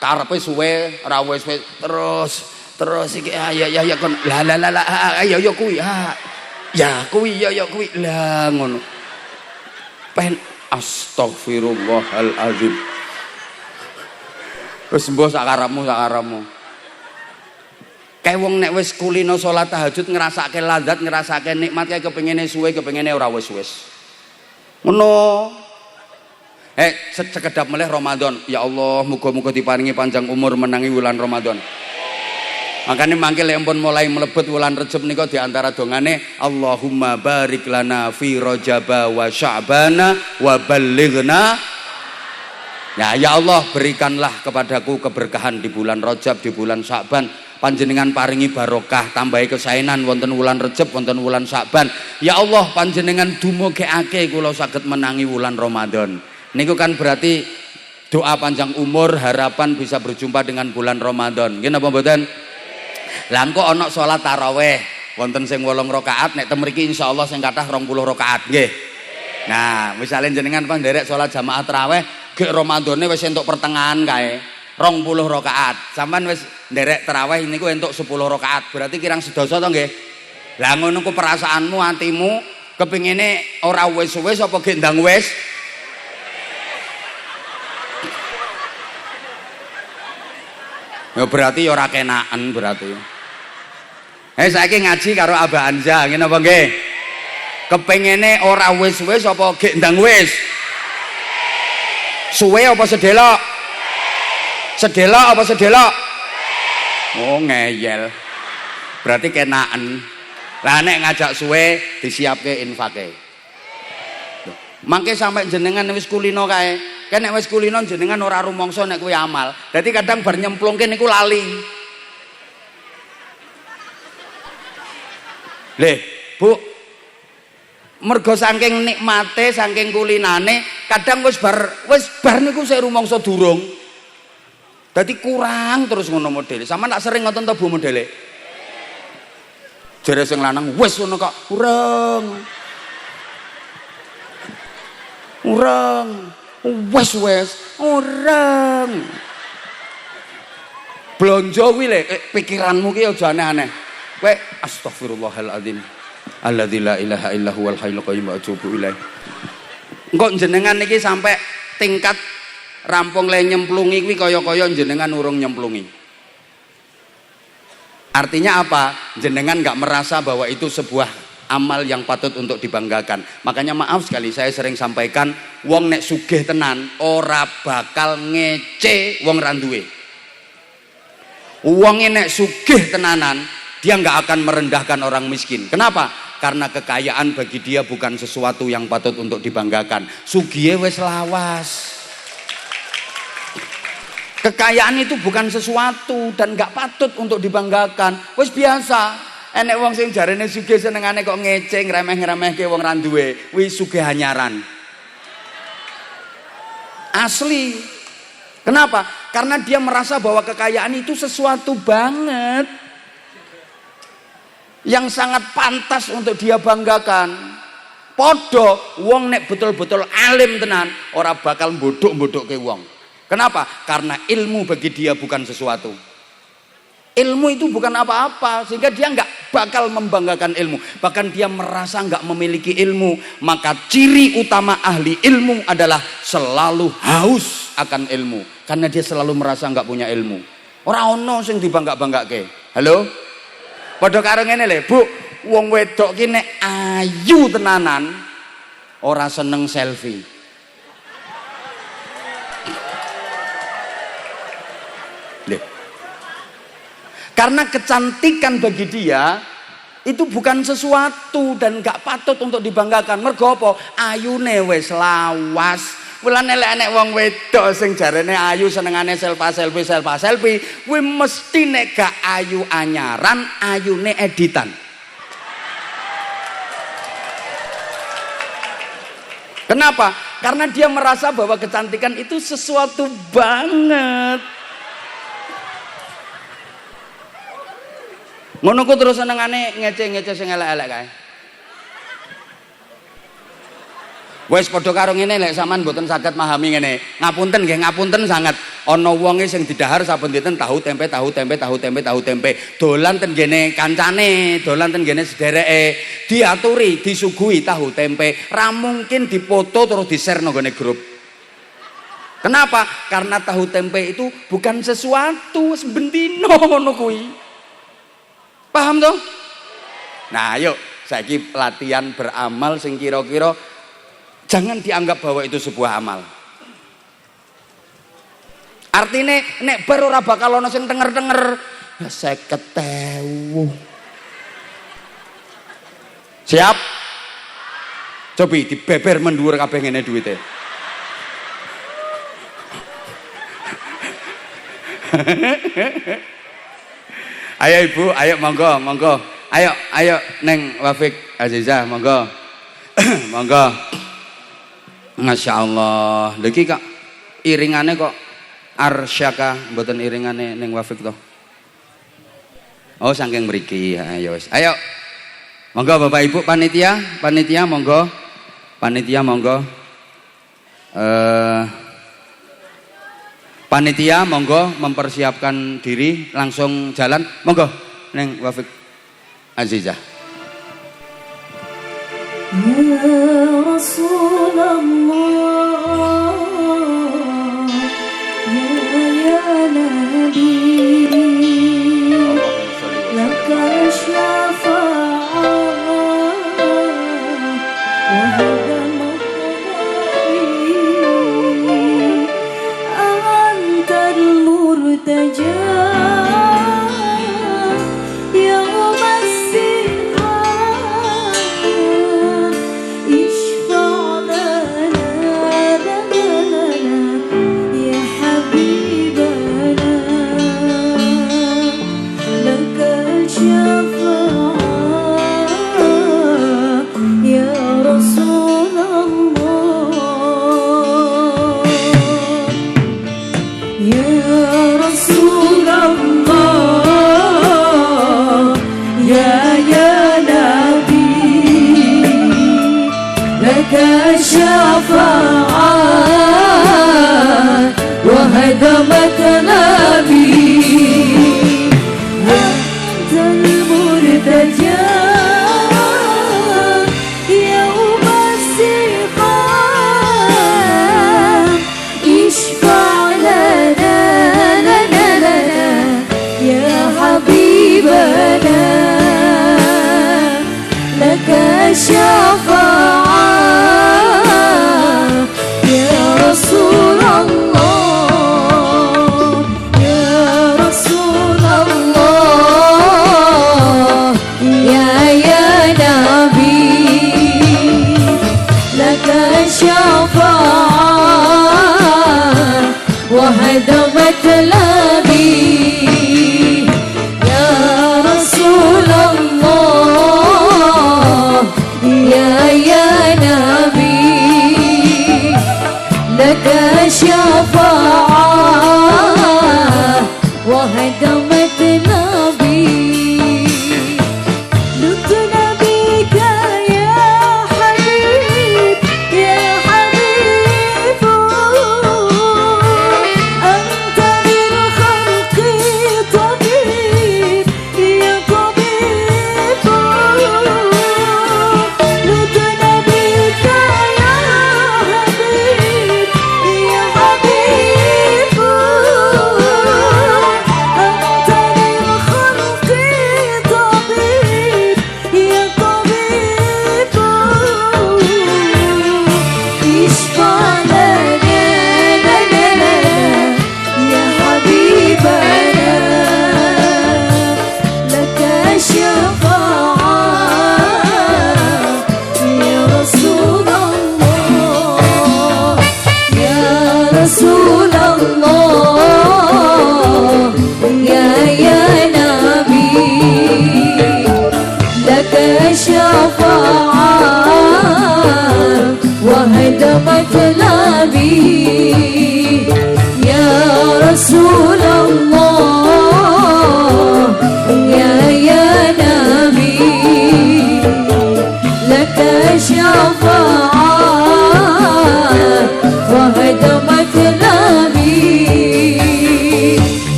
karepe suwe ora wis-wis terus iki ya kon la ya kuwi ya kuwi lah ngono pen astagfirullahalazim. Wis mbah sakarepmu kae wong nek wis kulino salat tahajud ngrasake lazat ngrasake nikmat kae kepengine suwe kepengine ora wis-wis ngono. Sekedap meleh Ramadan. Ya Allah, muga-muga diparingi panjang umur menangi wulan Ramadan. Makanya mangkil ampun mulai mlebet wulan Rejab nika di antara dongane Allahumma barik lana fi Rajaba wa Sya'bana wa ballighna. Ya Allah, berikanlah kepadaku keberkahan di bulan Rajab, di bulan Sya'ban. Panjenengan paringi barokah, tambahi kesaenan wonten wulan Rejab, wonten wulan Sya'ban. Ya Allah, panjenengan dumugekake kula saged menangi wulan Ramadan. Niku kan berarti doa panjang umur, harapan bisa berjumpa dengan bulan Ramadan. Nggih napa mboten? Lah engko ana salat tarawih wonten sing 8 rakaat, nek temriki insyaallah sing kathah 20 rakaat nggih. Nah, misalnya jenengan panderek salat jamaah tarawih, gek Ramadane wis entuk pertengahan kae 20 rakaat. Sampeyan wis nderek tarawih niku entuk 10 rakaat. Berarti kirang sedasa to nggih? Lah ngono ku perasaanmu, atimu kepingine ora wis-wis apa gek ndang wis? Ya berarti ya ora kenaan berarti. Saiki ngaji karo Abah Anja, ngene apa nggih? Kepengine ora wis-wis apa gek ndang wis? Suwe apa sedelok? Sedelok apa sedelok? Oh ngeyel. Berarti kenaan. Lah nek ngajak suwe disiapke infake. Mangke sampai jenengan wis kulino kae. Kan nek wis kulino jenengan ora rumangsa nek kuwi amal. Dadi kadang bar nyemplungke niku lali. Leh, Bu. Mergo saking nikmate, saking kulinane, kadang wis bar niku sik rumangsa durung. Dadi kurang terus ngono modele. Sampeyan tak sering ngoten to Bu modele. Jare sing lanang wis ngono kok ureng. Wes orang blonjo kuwi le pikiranmu ki aja aneh-aneh. Kowe astagfirullahaladzim alladzi la ilaha illa huwal hayyul qayyum wa atubu ilaih. Engko jenengan niki sampai tingkat rampung le nyemplungi kuwi kaya-kaya jenengan urung nyemplungi. Artinya apa? Jenengan enggak merasa bahwa itu sebuah amal yang patut untuk dibanggakan. Makanya maaf sekali saya sering sampaikan, wong nek sugih tenan ora bakal ngece wong ra duwe. Wong nek sugih tenanan dia nggak akan merendahkan orang miskin. Kenapa? Karena kekayaan bagi dia bukan sesuatu yang patut untuk dibanggakan. Sugihe wis lawas. Kekayaan itu bukan sesuatu dan nggak patut untuk dibanggakan. Wis biasa. Enek wong sing jarene sugih senengane kok ngece ngremeh-ngremehke wong ra duwe, kuwi sugih hanyaran. Asli. Kenapa? Karena dia merasa bahwa kekayaan itu sesuatu banget yang sangat pantas untuk dia banggakan. Podo wong nek betul-betul alim tenan ora bakal mbodhok-mbodhokke wong. Kenapa? Karena ilmu bagi dia bukan sesuatu. Ilmu itu bukan apa-apa, sehingga dia nggak bakal membanggakan ilmu. Bahkan dia merasa nggak memiliki ilmu. Maka ciri utama ahli ilmu adalah selalu haus akan ilmu, karena dia selalu merasa nggak punya ilmu. Ora ono sing dibangga-banggake. Halo? Padha karo ngene lho, Bu. Wong wedok ki nek ayu tenanan ora seneng selfie. Karena kecantikan bagi dia itu bukan sesuatu dan gak patut untuk dibanggakan. Mergo apa? Ayune wis lawas, Mulane lek enek wong wedok sing jarene ayu senengane selfie, kuwi mesti nek gak ayu anyaran, ayune editan. Kenapa? Karena dia merasa bahwa kecantikan itu sesuatu banget. Ngono ku terus senengane ngece-ngece sing elek-elek kae. Wes padha karo ngene lek sampean mboten saged memahami ngene. Ngapunten nggih, ngapunten sangat. Ana wonge sing didhahar saben dinten tahu tempe. Dolan ten gene kancane, dolan ten gene sedereke, diaturi, disuguhi tahu tempe. Ra mungkin dipoto terus di-share nang gone grup. Kenapa? Karena tahu tempe itu bukan sesuatu sebendino ngono kuwi. Paham toh? Nah, ayo saiki latihan beramal sing kira-kira jangan dianggap bahwa itu sebuah amal. Artinya nek bar ora bakal ana sing tenger-tenger. Ya 50.000. Siap? Cobi dibeber mendhuwur kabeh ngene duwite. Ayo Ibu, ayo monggo. Ayo Neng Wafik Azizah monggo. Monggo. Masya Allah, lagi kak iringannya kok arsyaka, mboten iringannya Neng Wafik toh. Oh saking mriki, ayo, monggo Bapak Ibu panitia monggo, panitia monggo mempersiapkan diri langsung jalan, monggo Neng Wafik Azizah. Ya Rasulullah, ya Nabi, laka syafa'ah wa hada maqdari antal murtaja شفاعات وهدمت نبي أنت المرتجى يوم السقام اشفع لنا يا حبيبنا لك شفاعة رسول الله يا رسول الله يا نبي لك شفاعة وهدمت لبي يا رسول الله يا نبي لك شفاعة وهدمت نبي لطنا بك يا حبيب يا حبيب أنت بالخلق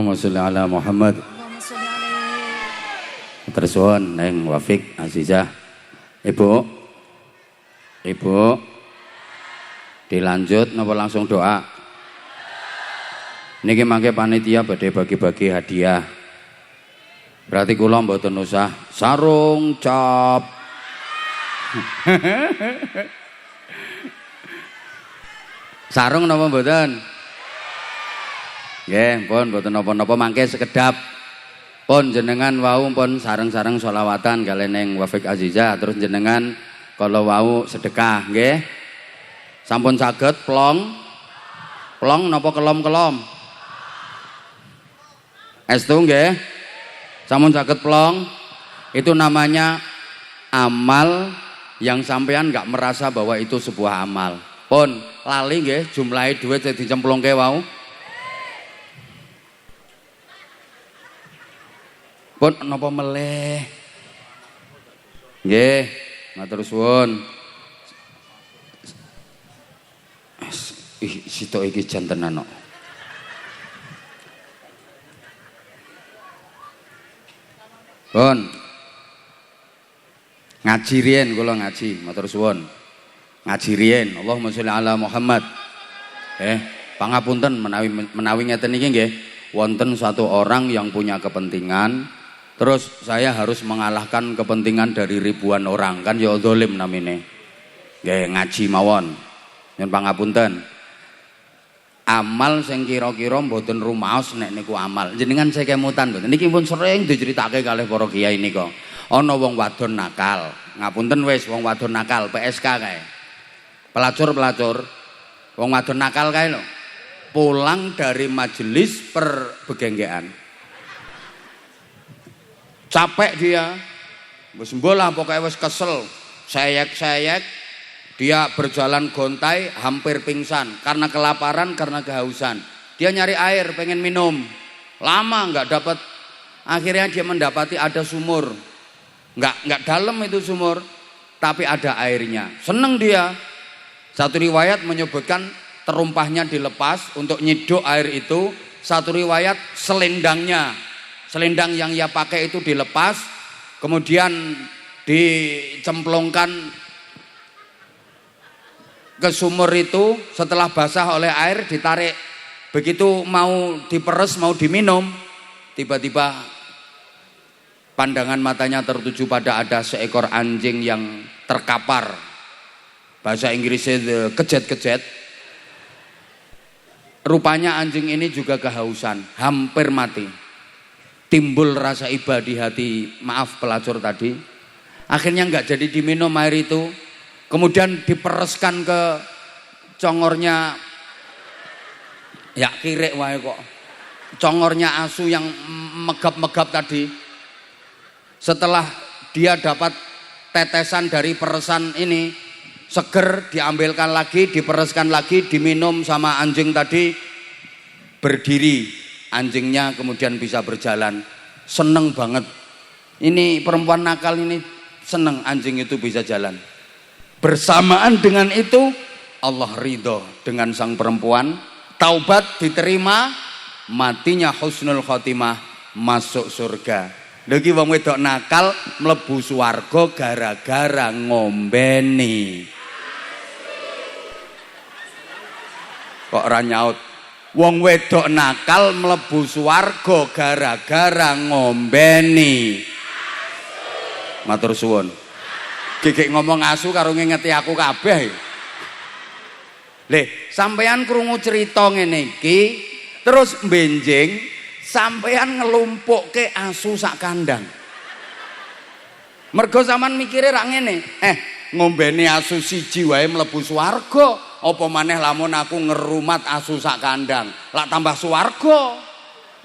Allahumma sholli ala Muhammad. Allahumma sholli alaihi. Terus neng Wafik Azizah. Ibu. Dilanjut napa langsung doa? Niki mangke panitia badhe bagi-bagi hadiah. Berarti kula mboten usah sarung cap. Sarung napa mboten? Nggih, pun mboten napa-napa mangke sekedap. Pun jenengan wau pun sareng-sareng sholawatan kalian ning Wafik Azizah terus jenengan kalau wau sedekah nggih. Sampun saged plong napa kelom-kelom? Estu nggih. Sampun saged plong. Itu namanya amal yang sampean enggak merasa bahwa itu sebuah amal. Pun lali nggih jumlahe dhuwit sing dicemplungke wau. Pun napa meleh? Nggih, matur suwun. Sitok iki jan tenan kok. Pun ngaji riyen kula ngaji, matur suwun. Ngaji riyen, Allahumma sholli ala Muhammad. Pangapunten menawi ngeten iki nggih, wonten satu orang yang punya kepentingan. Terus saya harus mengalahkan kepentingan dari ribuan orang, kan ya zalim namine. Nggih ngaji mawon. Nyun pangapunten. Amal sing kira-kira mboten rumaos nek niku amal. Jenengan saya kemutan mboten. Niki pun sering diceritake kalih para kiai nika. Ana wong wadon nakal. Ngapunten wis wong wadon nakal PSK kae. Pelacur. Wong wadon nakal kae lho. Pulang dari majelis perbegenggean. Capek dia, wis mbolah pokoknya wis kesel, sayek, dia berjalan gontai, hampir pingsan karena kelaparan, karena kehausan. Dia nyari air, pengen minum, lama nggak dapat. Akhirnya dia mendapati ada sumur, nggak dalam itu sumur, tapi ada airnya. Seneng dia. Satu riwayat menyebutkan terumpahnya dilepas untuk nyiduk air itu. Satu riwayat selendang yang ia pakai itu dilepas, kemudian dicemplungkan ke sumur itu. Setelah basah oleh air ditarik, begitu mau diperes mau diminum, tiba-tiba pandangan matanya tertuju pada ada seekor anjing yang terkapar, bahasa Inggrisnya kejet. Rupanya anjing ini juga kehausan, hampir mati. Timbul rasa iba di hati, maaf pelacur tadi. Akhirnya nggak jadi diminum air itu. Kemudian dipereskan ke congornya, ya kirek wae kok. Congornya asu yang megap-megap tadi. Setelah dia dapat tetesan dari peresan ini, seger, diambilkan lagi, dipereskan lagi, diminum sama anjing tadi, berdiri. Anjingnya kemudian bisa berjalan. Seneng banget. Ini perempuan nakal ini seneng anjing itu bisa jalan. Bersamaan dengan itu Allah ridho dengan sang perempuan. Taubat diterima, matinya husnul khotimah, masuk surga. Lagi wong wedok nakal mlebu swarga gara-gara ngombeni. Kok ora nyaut? Wong wedok nakal mlebu swarga gara-gara ngombeni. Matur suwun. Gigik ngomong asu karo ngingeti aku kabeh. Leh, sampean krungu cerita ngene iki, terus benjing sampean ngelumpukke asu sak kandang. Mergo sampean mikire rak ngene, ngombeni asu siji wae mlebu swarga. Apa maneh lamun aku ngerumat asu sak kandang, lak tambah swarga.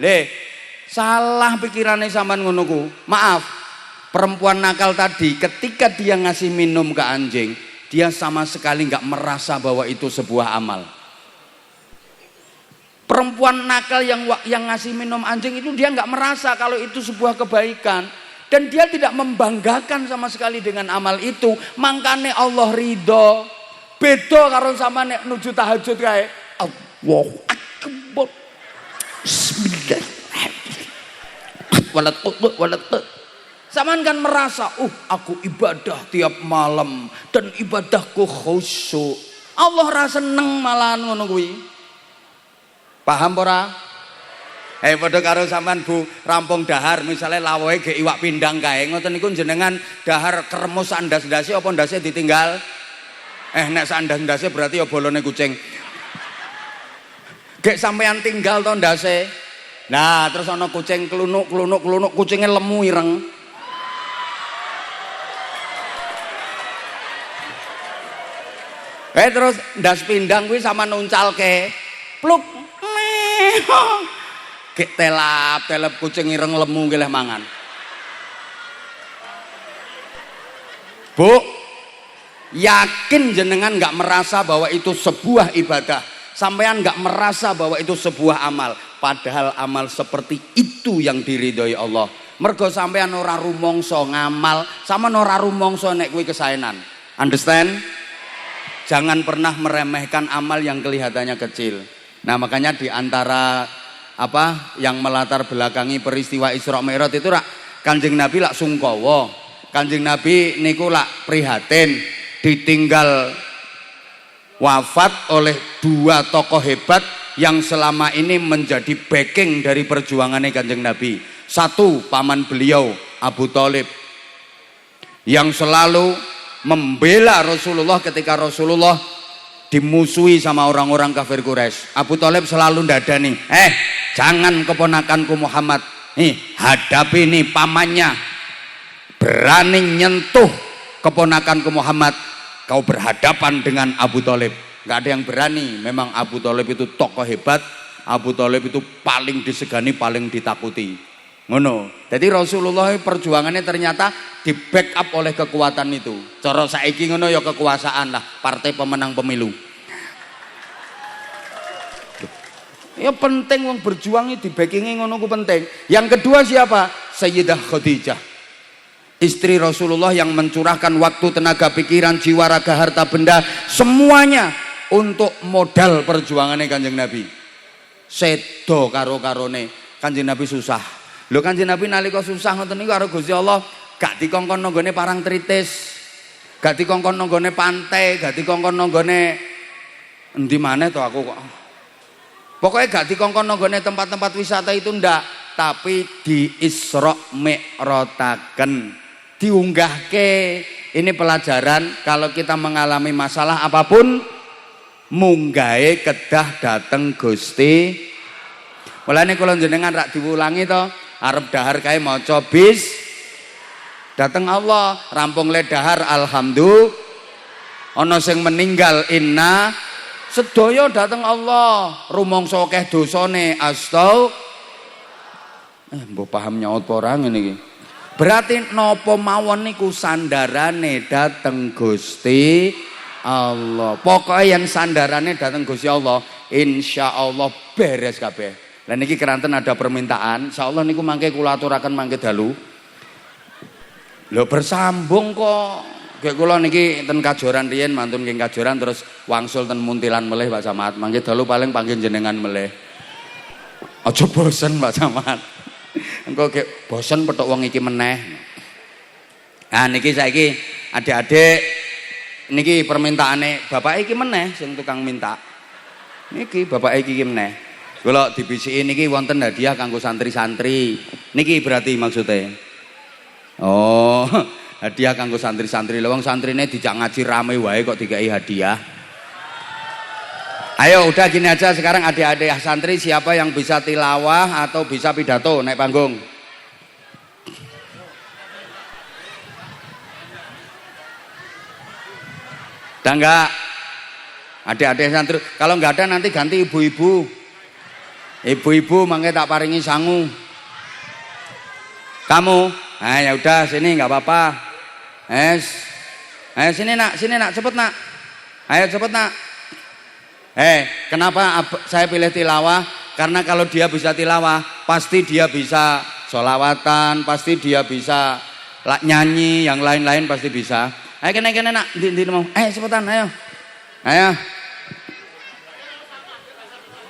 Leh, salah pikirane sampean ngono ku. Maaf, perempuan nakal tadi ketika dia ngasih minum ke anjing, dia sama sekali nggak merasa bahwa itu sebuah amal. Perempuan nakal yang ngasih minum anjing itu dia nggak merasa kalau itu sebuah kebaikan. Dan dia tidak membanggakan sama sekali dengan amal itu. Makanya Allah ridho. Beda karo sama nek nuju tahajud kae. Allahu akbar. Bismillah. walat. Saman kan merasa, aku ibadah tiap malam dan ibadahku khusyuk. Allah ra seneng malahan ngono kuwi. Paham ora? Padha karo sampean Bu rampung dahar, misale lawohe ge iwak pindang kae, ngoten niku jenengan dahar kremus andas-ndase apa ndase ditinggal? Nek sandas-ndase berarti ya bolone kucing. Gek sampean tinggal to ndase. Nah, terus ana kucing klunuk, kucinge lemu ireng. Terus ndas pindang kuwi sama nuncalke. Pluk. Gek telap kucing ireng lemu ki leh mangan. Bu, yakin jenengan nggak merasa bahwa itu sebuah ibadah, sampean nggak merasa bahwa itu sebuah amal, padahal amal seperti itu yang diridhoi Allah. Mergo sampean ora rumangsa ngamal, sama ora rumangsa nek kuwi kesaenan. Understand? Jangan pernah meremehkan amal yang kelihatannya kecil. Nah, makanya di antara yang melatar belakangi peristiwa Isra Mi'raj itu Kanjeng Nabi lak sungkawa. Kanjeng Nabi niku lak prihatin ditinggal wafat oleh dua tokoh hebat yang selama ini menjadi backing dari perjuangannya Kanjeng Nabi. Satu, paman beliau Abu Thalib yang selalu membela Rasulullah ketika Rasulullah dimusuhi sama orang-orang kafir Quraisy. Abu Thalib selalu ndadani, jangan keponakanku Muhammad, hadapi nih pamannya, berani nyentuh keponakanku Muhammad, kau berhadapan dengan Abu Thalib. Gak ada yang berani. Memang Abu Thalib itu tokoh hebat, Abu Thalib itu paling disegani, paling ditakuti. Ngono. Jadi Rasulullah perjuangannya ternyata di backup oleh kekuatan itu. Cara saiki ngono ya kekuasaan lah, partai pemenang pemilu. Ya penting wong berjuang di backingi ngono ku penting. Yang kedua siapa? Sayyidah Khadijah. Istri Rasulullah yang mencurahkan waktu, tenaga, pikiran, jiwa, raga, harta benda, semuanya untuk modal perjuangannya Kanjeng Nabi. Sedo karo-karone Kanjeng Nabi susah. Lho Kanjeng Nabi nalika susah ngoten niku karo Gusti Allah gak dikongkon nanggone Parangtritis, gak dikongkon nanggone pantai, gak dikongkon nanggone endi maneh to aku kok. Pokoknya gak dikongkon nanggone tempat-tempat wisata itu ndak, tapi di Isra Mi'rajaken, diunggahke. Ini pelajaran kalau kita mengalami masalah apapun, munggahe kedah dateng Gusti. Mulane kula jenengan rak diulangi to, arep dahar kae maca bis dateng Allah, rampung le dahar alhamdulillah, ana sing meninggal inna, sedaya dateng Allah, rumangsa akeh dosane mbok paham nyaut apa ora ngene iki. Berarti napa mawon niku sandarane dateng Gusti Allah. Pokoke yang sandarane dateng Gusti Allah, insyaallah beres kabeh. Lah niki keranten ada permintaan, insyaallah niku mangke kula aturaken mangke dalu. Lho bersambung kok. Kayak kula niki ten Kajoran riyen, mantun nggih Kajoran terus wangsul ten Muntilan melih Pak Camat. Mangke dalu paling panggil jenengan melih. Aja bosen Pak Camat. Engko gek bosen petuk wong iki meneh. Nah niki saiki adik-adik niki permintaane bapak iki meneh sing tukang minta. Niki bapak iki meneh. Kula dibisiki niki wonten hadiah kanggo santri-santri. Niki berarti maksudnya. Oh, hadiah kanggo santri-santri. Lha wong santrine dijak ngaji rame wae kok dikai hadiah. Ayo udah gini aja sekarang adik-adik santri siapa yang bisa tilawah atau bisa pidato naik panggung? Udah enggak? Adik-adik santri, kalau enggak ada nanti ganti ibu-ibu. Ibu-ibu mangke tak paringi sangu. Kamu, ya udah sini nggak apa-apa. Ayo sini nak, cepet nak. Ayo cepet nak. Kenapa saya pilih tilawah? Karena kalau dia bisa tilawah, pasti dia bisa sholawatan, pasti dia bisa nyanyi, yang lain-lain pasti bisa. Ayo kene nak, ndi mau. Cepetan, ayo. Ayo.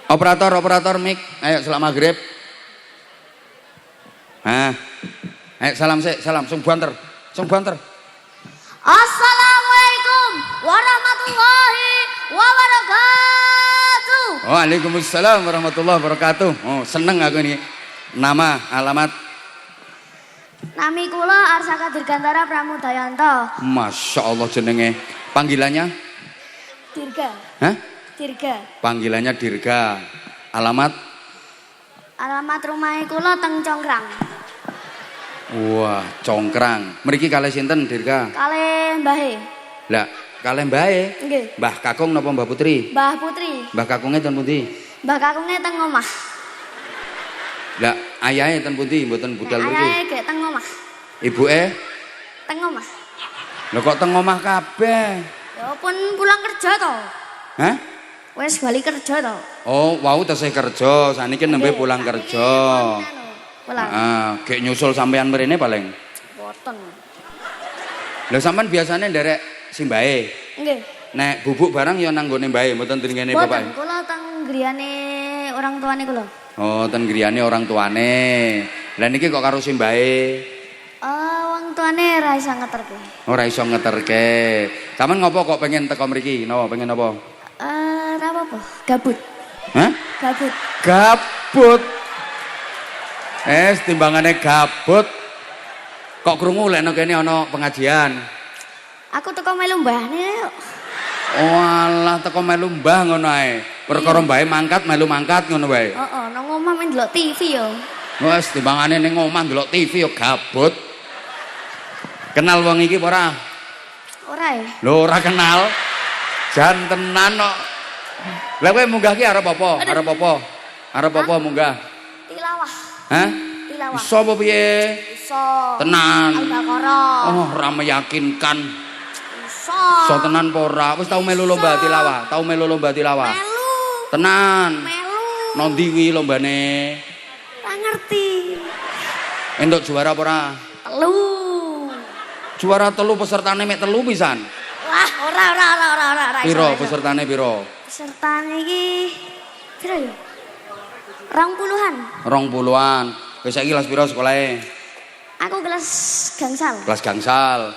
Operator mic, ayo setelah maghrib. Hah? Salam sik, salam sing banter. Sing banter. Assalamualaikum warahmatullahi wabarakatuh. Waalaikumsalam warahmatullahi wabarakatuh. Oh, seneng aku ini. Nama, alamat. Nami kula Arsaka Dirgantara Pramudayanto. Masya Allah jenenge. Panggilannya? Dirga. Hah? Dirga. Panggilannya Dirga. Alamat? Alamat rumah kula teng Congkrang. Wah, Congkrang. Mriki kalih sinten Dirga? Kalih mbahe. Lah, kalih mbahe? Nggih. Mbah Kakung napa Mbah Putri? Mbah Putri. Mbah Kakungnya ten pundi? Mbah kakunge teng omah. Lah, ayahe ten pundi mboten budal mriki? Ayahe gek teng omah. Ibuke? Teng omah. Lho kok teng omah kabeh? Ya pun pulang kerja to. Hah? Wes balik kerja to. Oh, wau tesih kerja, saniki nembe pulang kerja. Pulang. Gek nyusul sampean mrene paling. Boten. Lho sampean biasane nderek simbahe. Nggih. Nek bubuk barang ya nang nggone mbahe, mboten ten ngene Boten, bapake. kula teng griyane orang tuane kula. Oh, ten griyane orang tuane. Lah niki kok karo simbahe? Wong tuane ra iso ngeterke. Ora iso ngeterke. Sampeyan ngopo kok pengen teko mriki? Napa pengen apa? Ra apa-apa, gabut. Hah? Gabut. Gabut. Timbangane gabut. Kok krungu lek nang kene ana pengajian? Aku teko melu mbahne. Walah teko melu mbah ngono ae. Perkara mbahe mangkat melu mangkat ngono wae. Heeh, nang omah men ndelok TV yo. Wes timbangane ning omah ndelok TV yo gabut. Kenal wong iki apa ora? Ora ya? Lho ora kenal. Jan tenan kok. Lah kowe munggah ki arep apa? Arep apa? Arep apa munggah? Tilawah. Hah? Tilawah. Iso apa piye? Iso. Tenan. Al-Baqarah. Oh, ora meyakinkan. Iso. Iso tenan apa ora? Wis tau melu lomba tilawah? Tau melu lomba tilawah? Melu. Tenan. Melu. Nondi kuwi lombane? Ora ngerti. Entuk juara apa ora? Telu. Juara 3 pesertane mek 3 pisan. Wah, ora. Piro pesertane piro? Pesertane iki piro ya? 20-an. 20-an. Wis saiki kelas piro sekolahe? Aku kelas gangsal. Kelas gangsal.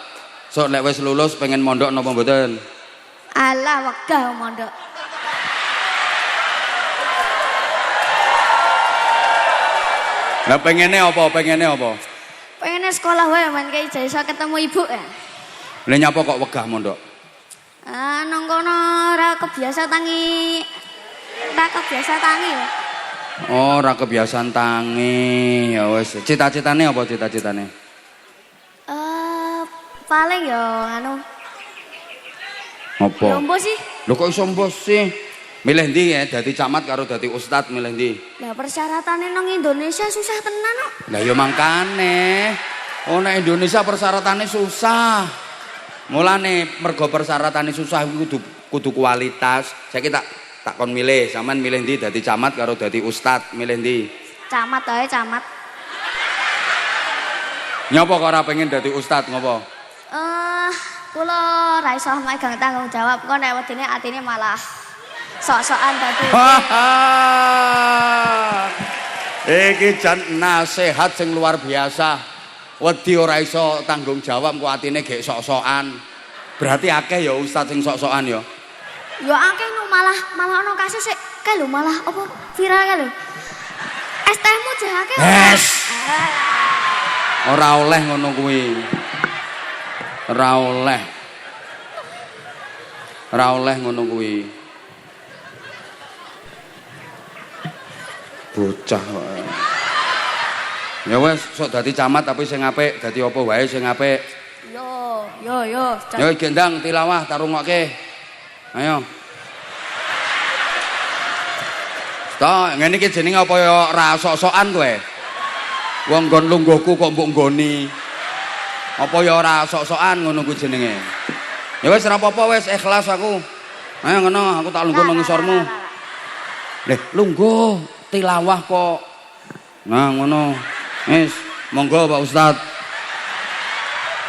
Sok lek wis lulus pengen mondok napa mboten? Alah wegah mondok. Lah pengene apa? Pengene apa? Pengen sekolah wae men kayak iso ketemu ibu ya. Lah nyapa kok wegah mondok? Nang kono ora kebiasa tangi. Ora kebiasa tangi ya. Oh, ora kebiasaan tangi. Ya wis, cita-citane apa cita-citane? Paling ya anu. Apa? Lombo sih. Lho kok iso mbos sih? Milih ndi ya dadi camat karo dadi ustad milih ndi? Lah persyaratannya nang Indonesia susah tenan kok. Lah ya mangkane. Oh nek Indonesia persyaratannya susah. Mulane mergo persyaratannya susah kudu kualitas. Saiki tak kon milih, sampean milih ndi dadi camat karo dadi ustad, milih ndi? Camat ae camat. Nyapa kok ora pengen dadi ustad ngopo? Kula ra iso megang tanggung jawab kok nek wedine atine malah sok-sokan dadi. Iki jan nasihat sing luar biasa. Wedi ora iso tanggung jawab kok atine gek sok-sokan. Berarti akeh ya ustad sing sok-sokan ya. Ya akeh no malah ono kasus sik kae lho malah apa viral kae lho. Es tehmu jeh akeh. Yes. Ora oleh ngono kuwi. Ora oleh ngono kuwi. Bocah kok. Ya wes sok dadi camat tapi sing apik, dadi apa wae sing apik. Yo. Ya gendang tilawah tarungokke. Ayo. Ta, ngene iki jenenge apa ya ra sok-sokan kowe. Wong nggon lungguhku kok mbok nggoni. Apa ya ora sok-sokan ngono kuwi jenenge. Ya wis ora apa-apa wis ikhlas aku. Ayo ngono aku tak lungguh nang ngisormu. Leh, lungguh tilawah kok. Nah ngono. Wis, monggo Pak Ustad.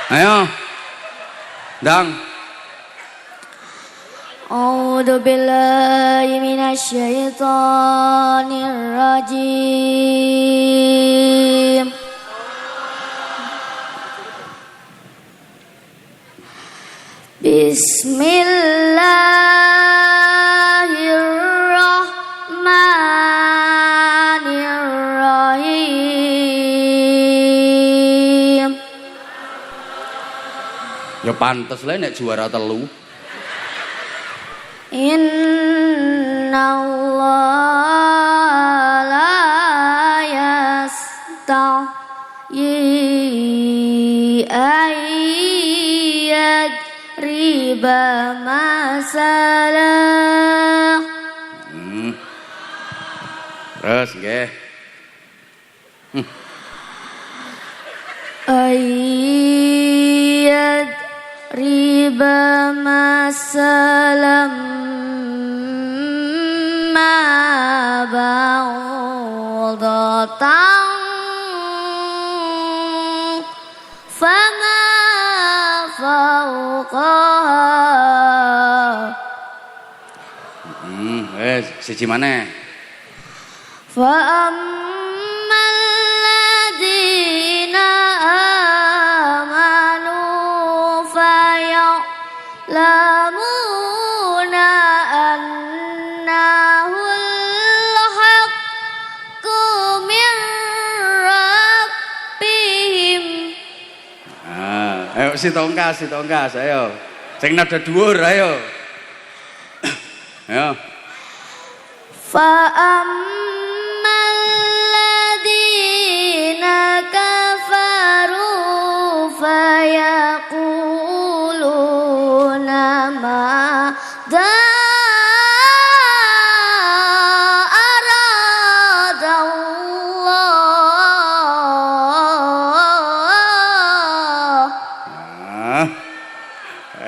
Ayo. Dang. A'udzu billahi minasyaitonir rajim. Bismillahirrahmanirrahim. Ya pantes lah nek juara telu. Innallaha la yastahi ayyad riba masalah. Terus nggih. Ayyad riba masalam ma ba'udatan fama fawqaha. Siji maneh. Fa'ammal ladina amanu faya'lamuna annahul haqqu min rabbihim. Ayo si tongkas, ayo. Sing nada dhuwur, ayo. Ayo. Fa'ammal ladina kafaru fayaquluna madza aradallah.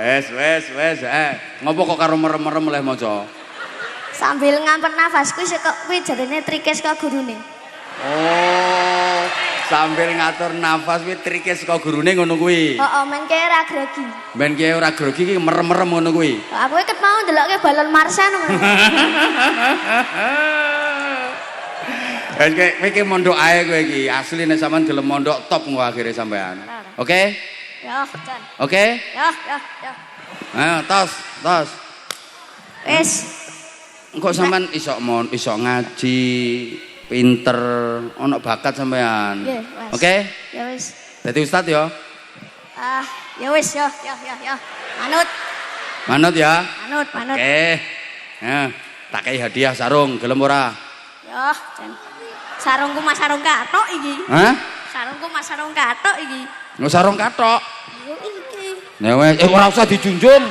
Wes. Ngopo kok karo merem-merem oleh maca? Sambil ngamper nafas kuwi jarene trikes ka gurune. Oh, sambil ngatur nafas kuwi trike saka gurune ngono kuwi. Heeh, men kaya ora grogi. Ben ki ora grogi ki merem-merem ngono kuwi. Aku ket mau ndelokke balon Marsan ngono. Ben ki mondok ae kowe iki. Asli nek sampean gelem mondok top engko akhire sampean. Oke? Ya, Jan. Oke? Ya. Ayo, tos. Wis. Engko sampean iso ngaji, pinter, ono bakat sampean. Nggih, Mas. Oke? Ya wis. Dadi ustad ya. Ya wis, ya. Manut. Ya. Manut. Oke. Nah, tak kei hadiah sarung, gelem ora? Ya, Jan. Sarungku mas sarung katok iki. Hah? Sarungku mas sarung katok iki. Ngo sarung katok. Yo iki. Ya wes, ora usah dijunjung.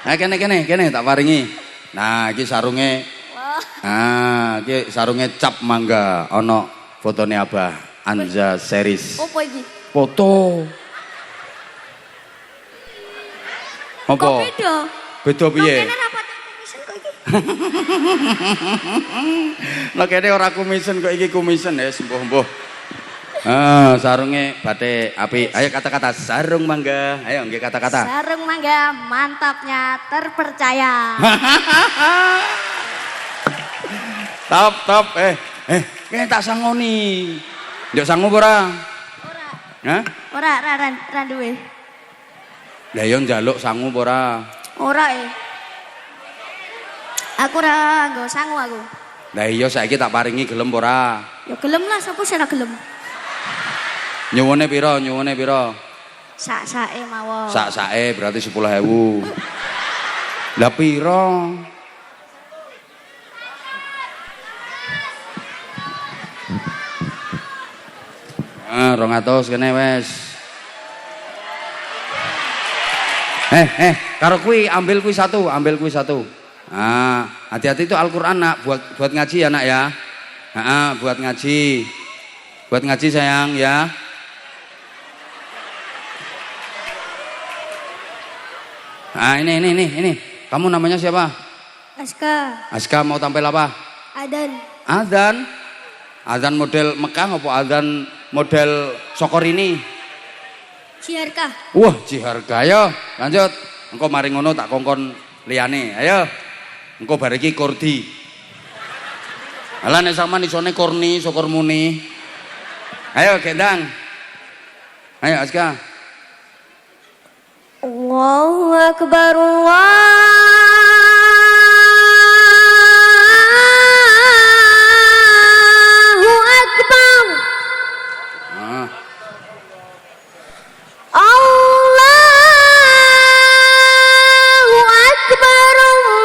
Nah, kene tak paringi. Nah, iki sarunge. Wah. Nah, iki sarunge cap mangga, ana fotone Abah Anza series. Opo iki? Foto. Apa? Kok beda? Beda piye? Kene rapat komisen kok iki. Lah kene ora komisen kok iki komisen ya, mbuh. Sarunge bate apik. Ayo kata-kata sarung mangga. Ayo nggih kata-kata. Sarung mangga mantapnya terpercaya. Top. Kene tak sangoni. Nduk sangu ora? Ora. Hah? Ora duwe. Lah yo njaluk sangu ora? Ora Aku ora nggo sangu aku. Lah iya saiki tak paringi gelem ora? Ya gelem lah, sapa sing ora gelem. Nyuwune pira? Sak-sake mawon. Sak-sake berarti 10.000. Lah pira? Ah, 200 kene wes. Karo kuwi ambil kuwi satu. Hati-hati itu Al-Qur'an nak, buat ngaji ya nak ya. Buat ngaji. Buat ngaji sayang ya. Ini. Kamu namanya siapa? Aska mau tampil apa? Adzan model Mekah apa adzan model Sokor ini? Ciharka. Wah, Ciharka. Ayo, lanjut. Engko mari ngono tak kongkon liyane. Ayo. Engko bar iki Kordi. Ala nek sampean isone Korni, Sokor Muni. Ayo, gendang. Ayo, Aska. Allahu Akbar, Allahu Akbar. Ah. Allahu Akbar, Allahu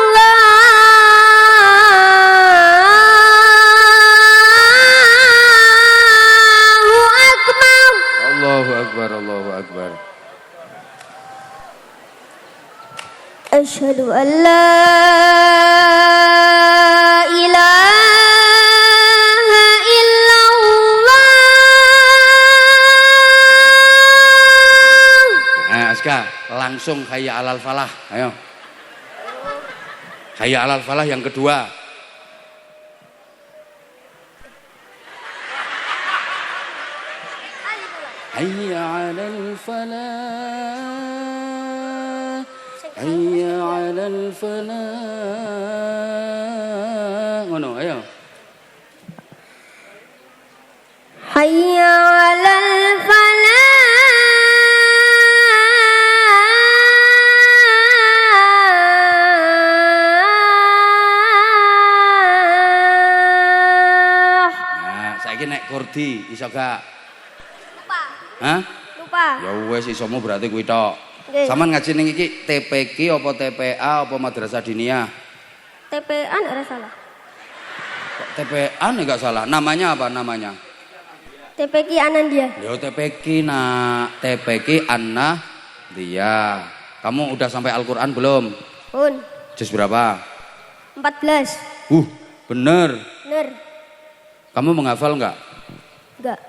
Akbar. Allahu Akbar, Allahu Akbar. Asyhadu an la ilaha illallah. Aska, langsung hayya alal falah. Ayo. Hayya alal falah yang kedua. Hayya alal falah. Hayya alal falah. Ngono, ayo. Hayya 'alal falah. Nah, saiki nek kurdi iso gak? Lupa. Hah? Lupa. Ya wes isomu berarti kuwi tok. Nggih. Saman ngaji ning iki TPQ apa TPA apa Madrasah Diniyah? TPA enggak salah. Kok TPA enggak salah? Namanya apa namanya? TPQ Anandia. Yo TPQ nak, TPQ Anna dia. Kamu udah sampai Al-Qur'an belum? Pun Juz berapa? 14. Bener. Bener. Kamu menghafal enggak? Enggak.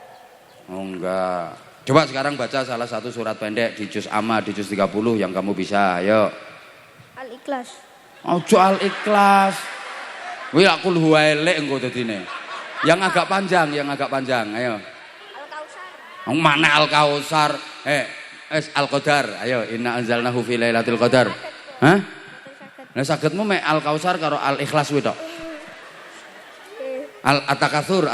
Oh enggak. Coba sekarang baca salah satu surat pendek di juz amma di juz 30 yang kamu bisa. Ayo. Al-Ikhlas. Ojo Al-Ikhlas. Wih aku huwailek engko dadine. Yang agak panjang, Ayo. Al-Kausar. Mana Al-Kausar? Al-Qadar. Ayo, inna anzalnahu fi lailatul qadar. Hah? Lah sagedmu mek Al-Kausar karo Al-Ikhlas kuwi tok. At-takatsur.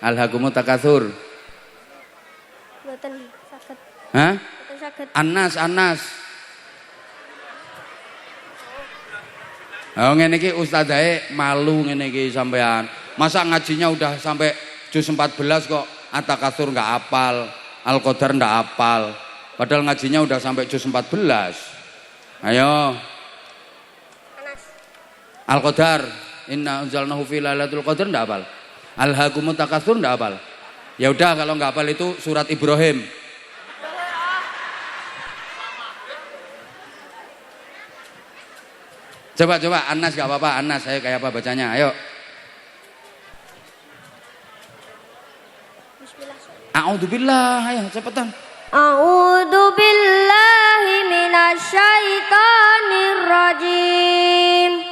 Al-hakumut takatsur. Mboten saged. Hah? Mboten saged. Anas. Oh ngene iki ustazahe malu ngene iki sampean. Masa ngajinya udah sampai juz 14 kok At-takatsur enggak hafal, Al-Qadar enggak hafal. Padahal ngajinya udah sampai juz 14. Ayo. Anas. Al-Qadar, inna anzalnahu fi lailatul qadar enggak hafal. Al-hakumut takatsur enggak hafal. Ya udah kalau enggak hafal itu surat Ibrahim. Coba Anas enggak apa-apa. Anas saya kayak apa bacanya? Ayo. A'udzubillah, ayo cepetan. A'udzu billahi minasyaitonir rajim.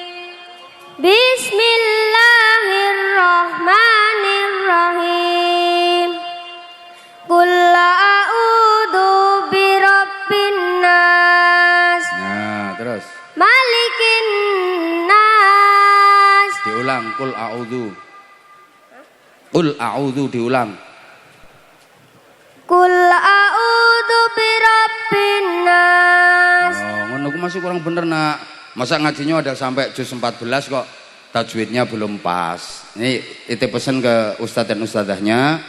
Bismillahirrahmanirrahim. Qul a'udzu birabbin nas. Nah, terus Malikin nas. diulang qul a'udzu diulang. Qul a'udzu birabbin nas. Oh, ngono ku masih kurang bener, Nak. Masa ngajinya udah sampai juz 14 kok tajwidnya belum pas. Ini titip pesan ke ustadz dan ustadzahnya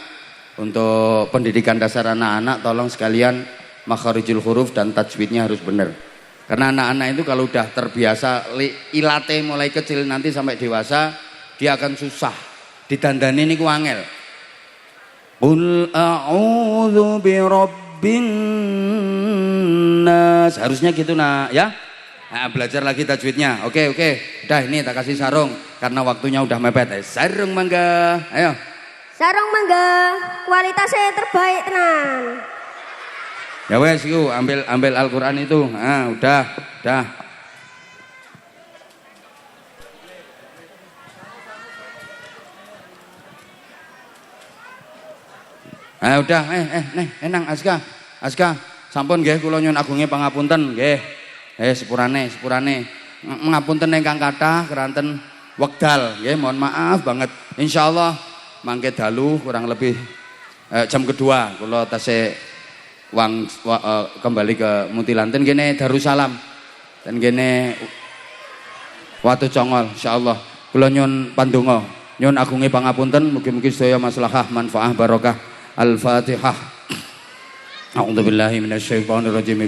untuk pendidikan dasar anak-anak, tolong sekalian makharijul huruf dan tajwidnya harus bener. Karena anak-anak itu kalau udah terbiasa ilate mulai kecil nanti sampai dewasa dia akan susah. Ditandani niku angel. Qul a'udzu birabbin nas. Harusnya gitu, Nak, ya. Nah, belajar lagi tajwidnya. Oke. Udah ini tak kasih sarung karena waktunya udah mepet. Sarung mangga. Ayo. Sarung mangga, kualitasnya terbaik tenan. Ya wes yuk ambil Al-Qur'an itu. Ah, udah. Udah, enang Aska, sampun nggih kula nyuwun agunge pangapunten nggih. Sepurane. Ngapunten ingkang kathah keranten wekdal nggih, mohon maaf banget. Insyaallah mangke dalu kurang lebih jam kedua kula tasih kembali ke Mutilan. Ten kene Darussalam. Ten kene Watu Congol insyaallah. Kula nyuwun pandonga, nyuwun agunge pangapunten mugi-mugi sedaya maslahah manfaah barokah. Al-Fatihah. A'udzubillahi minasyaitonir rajim.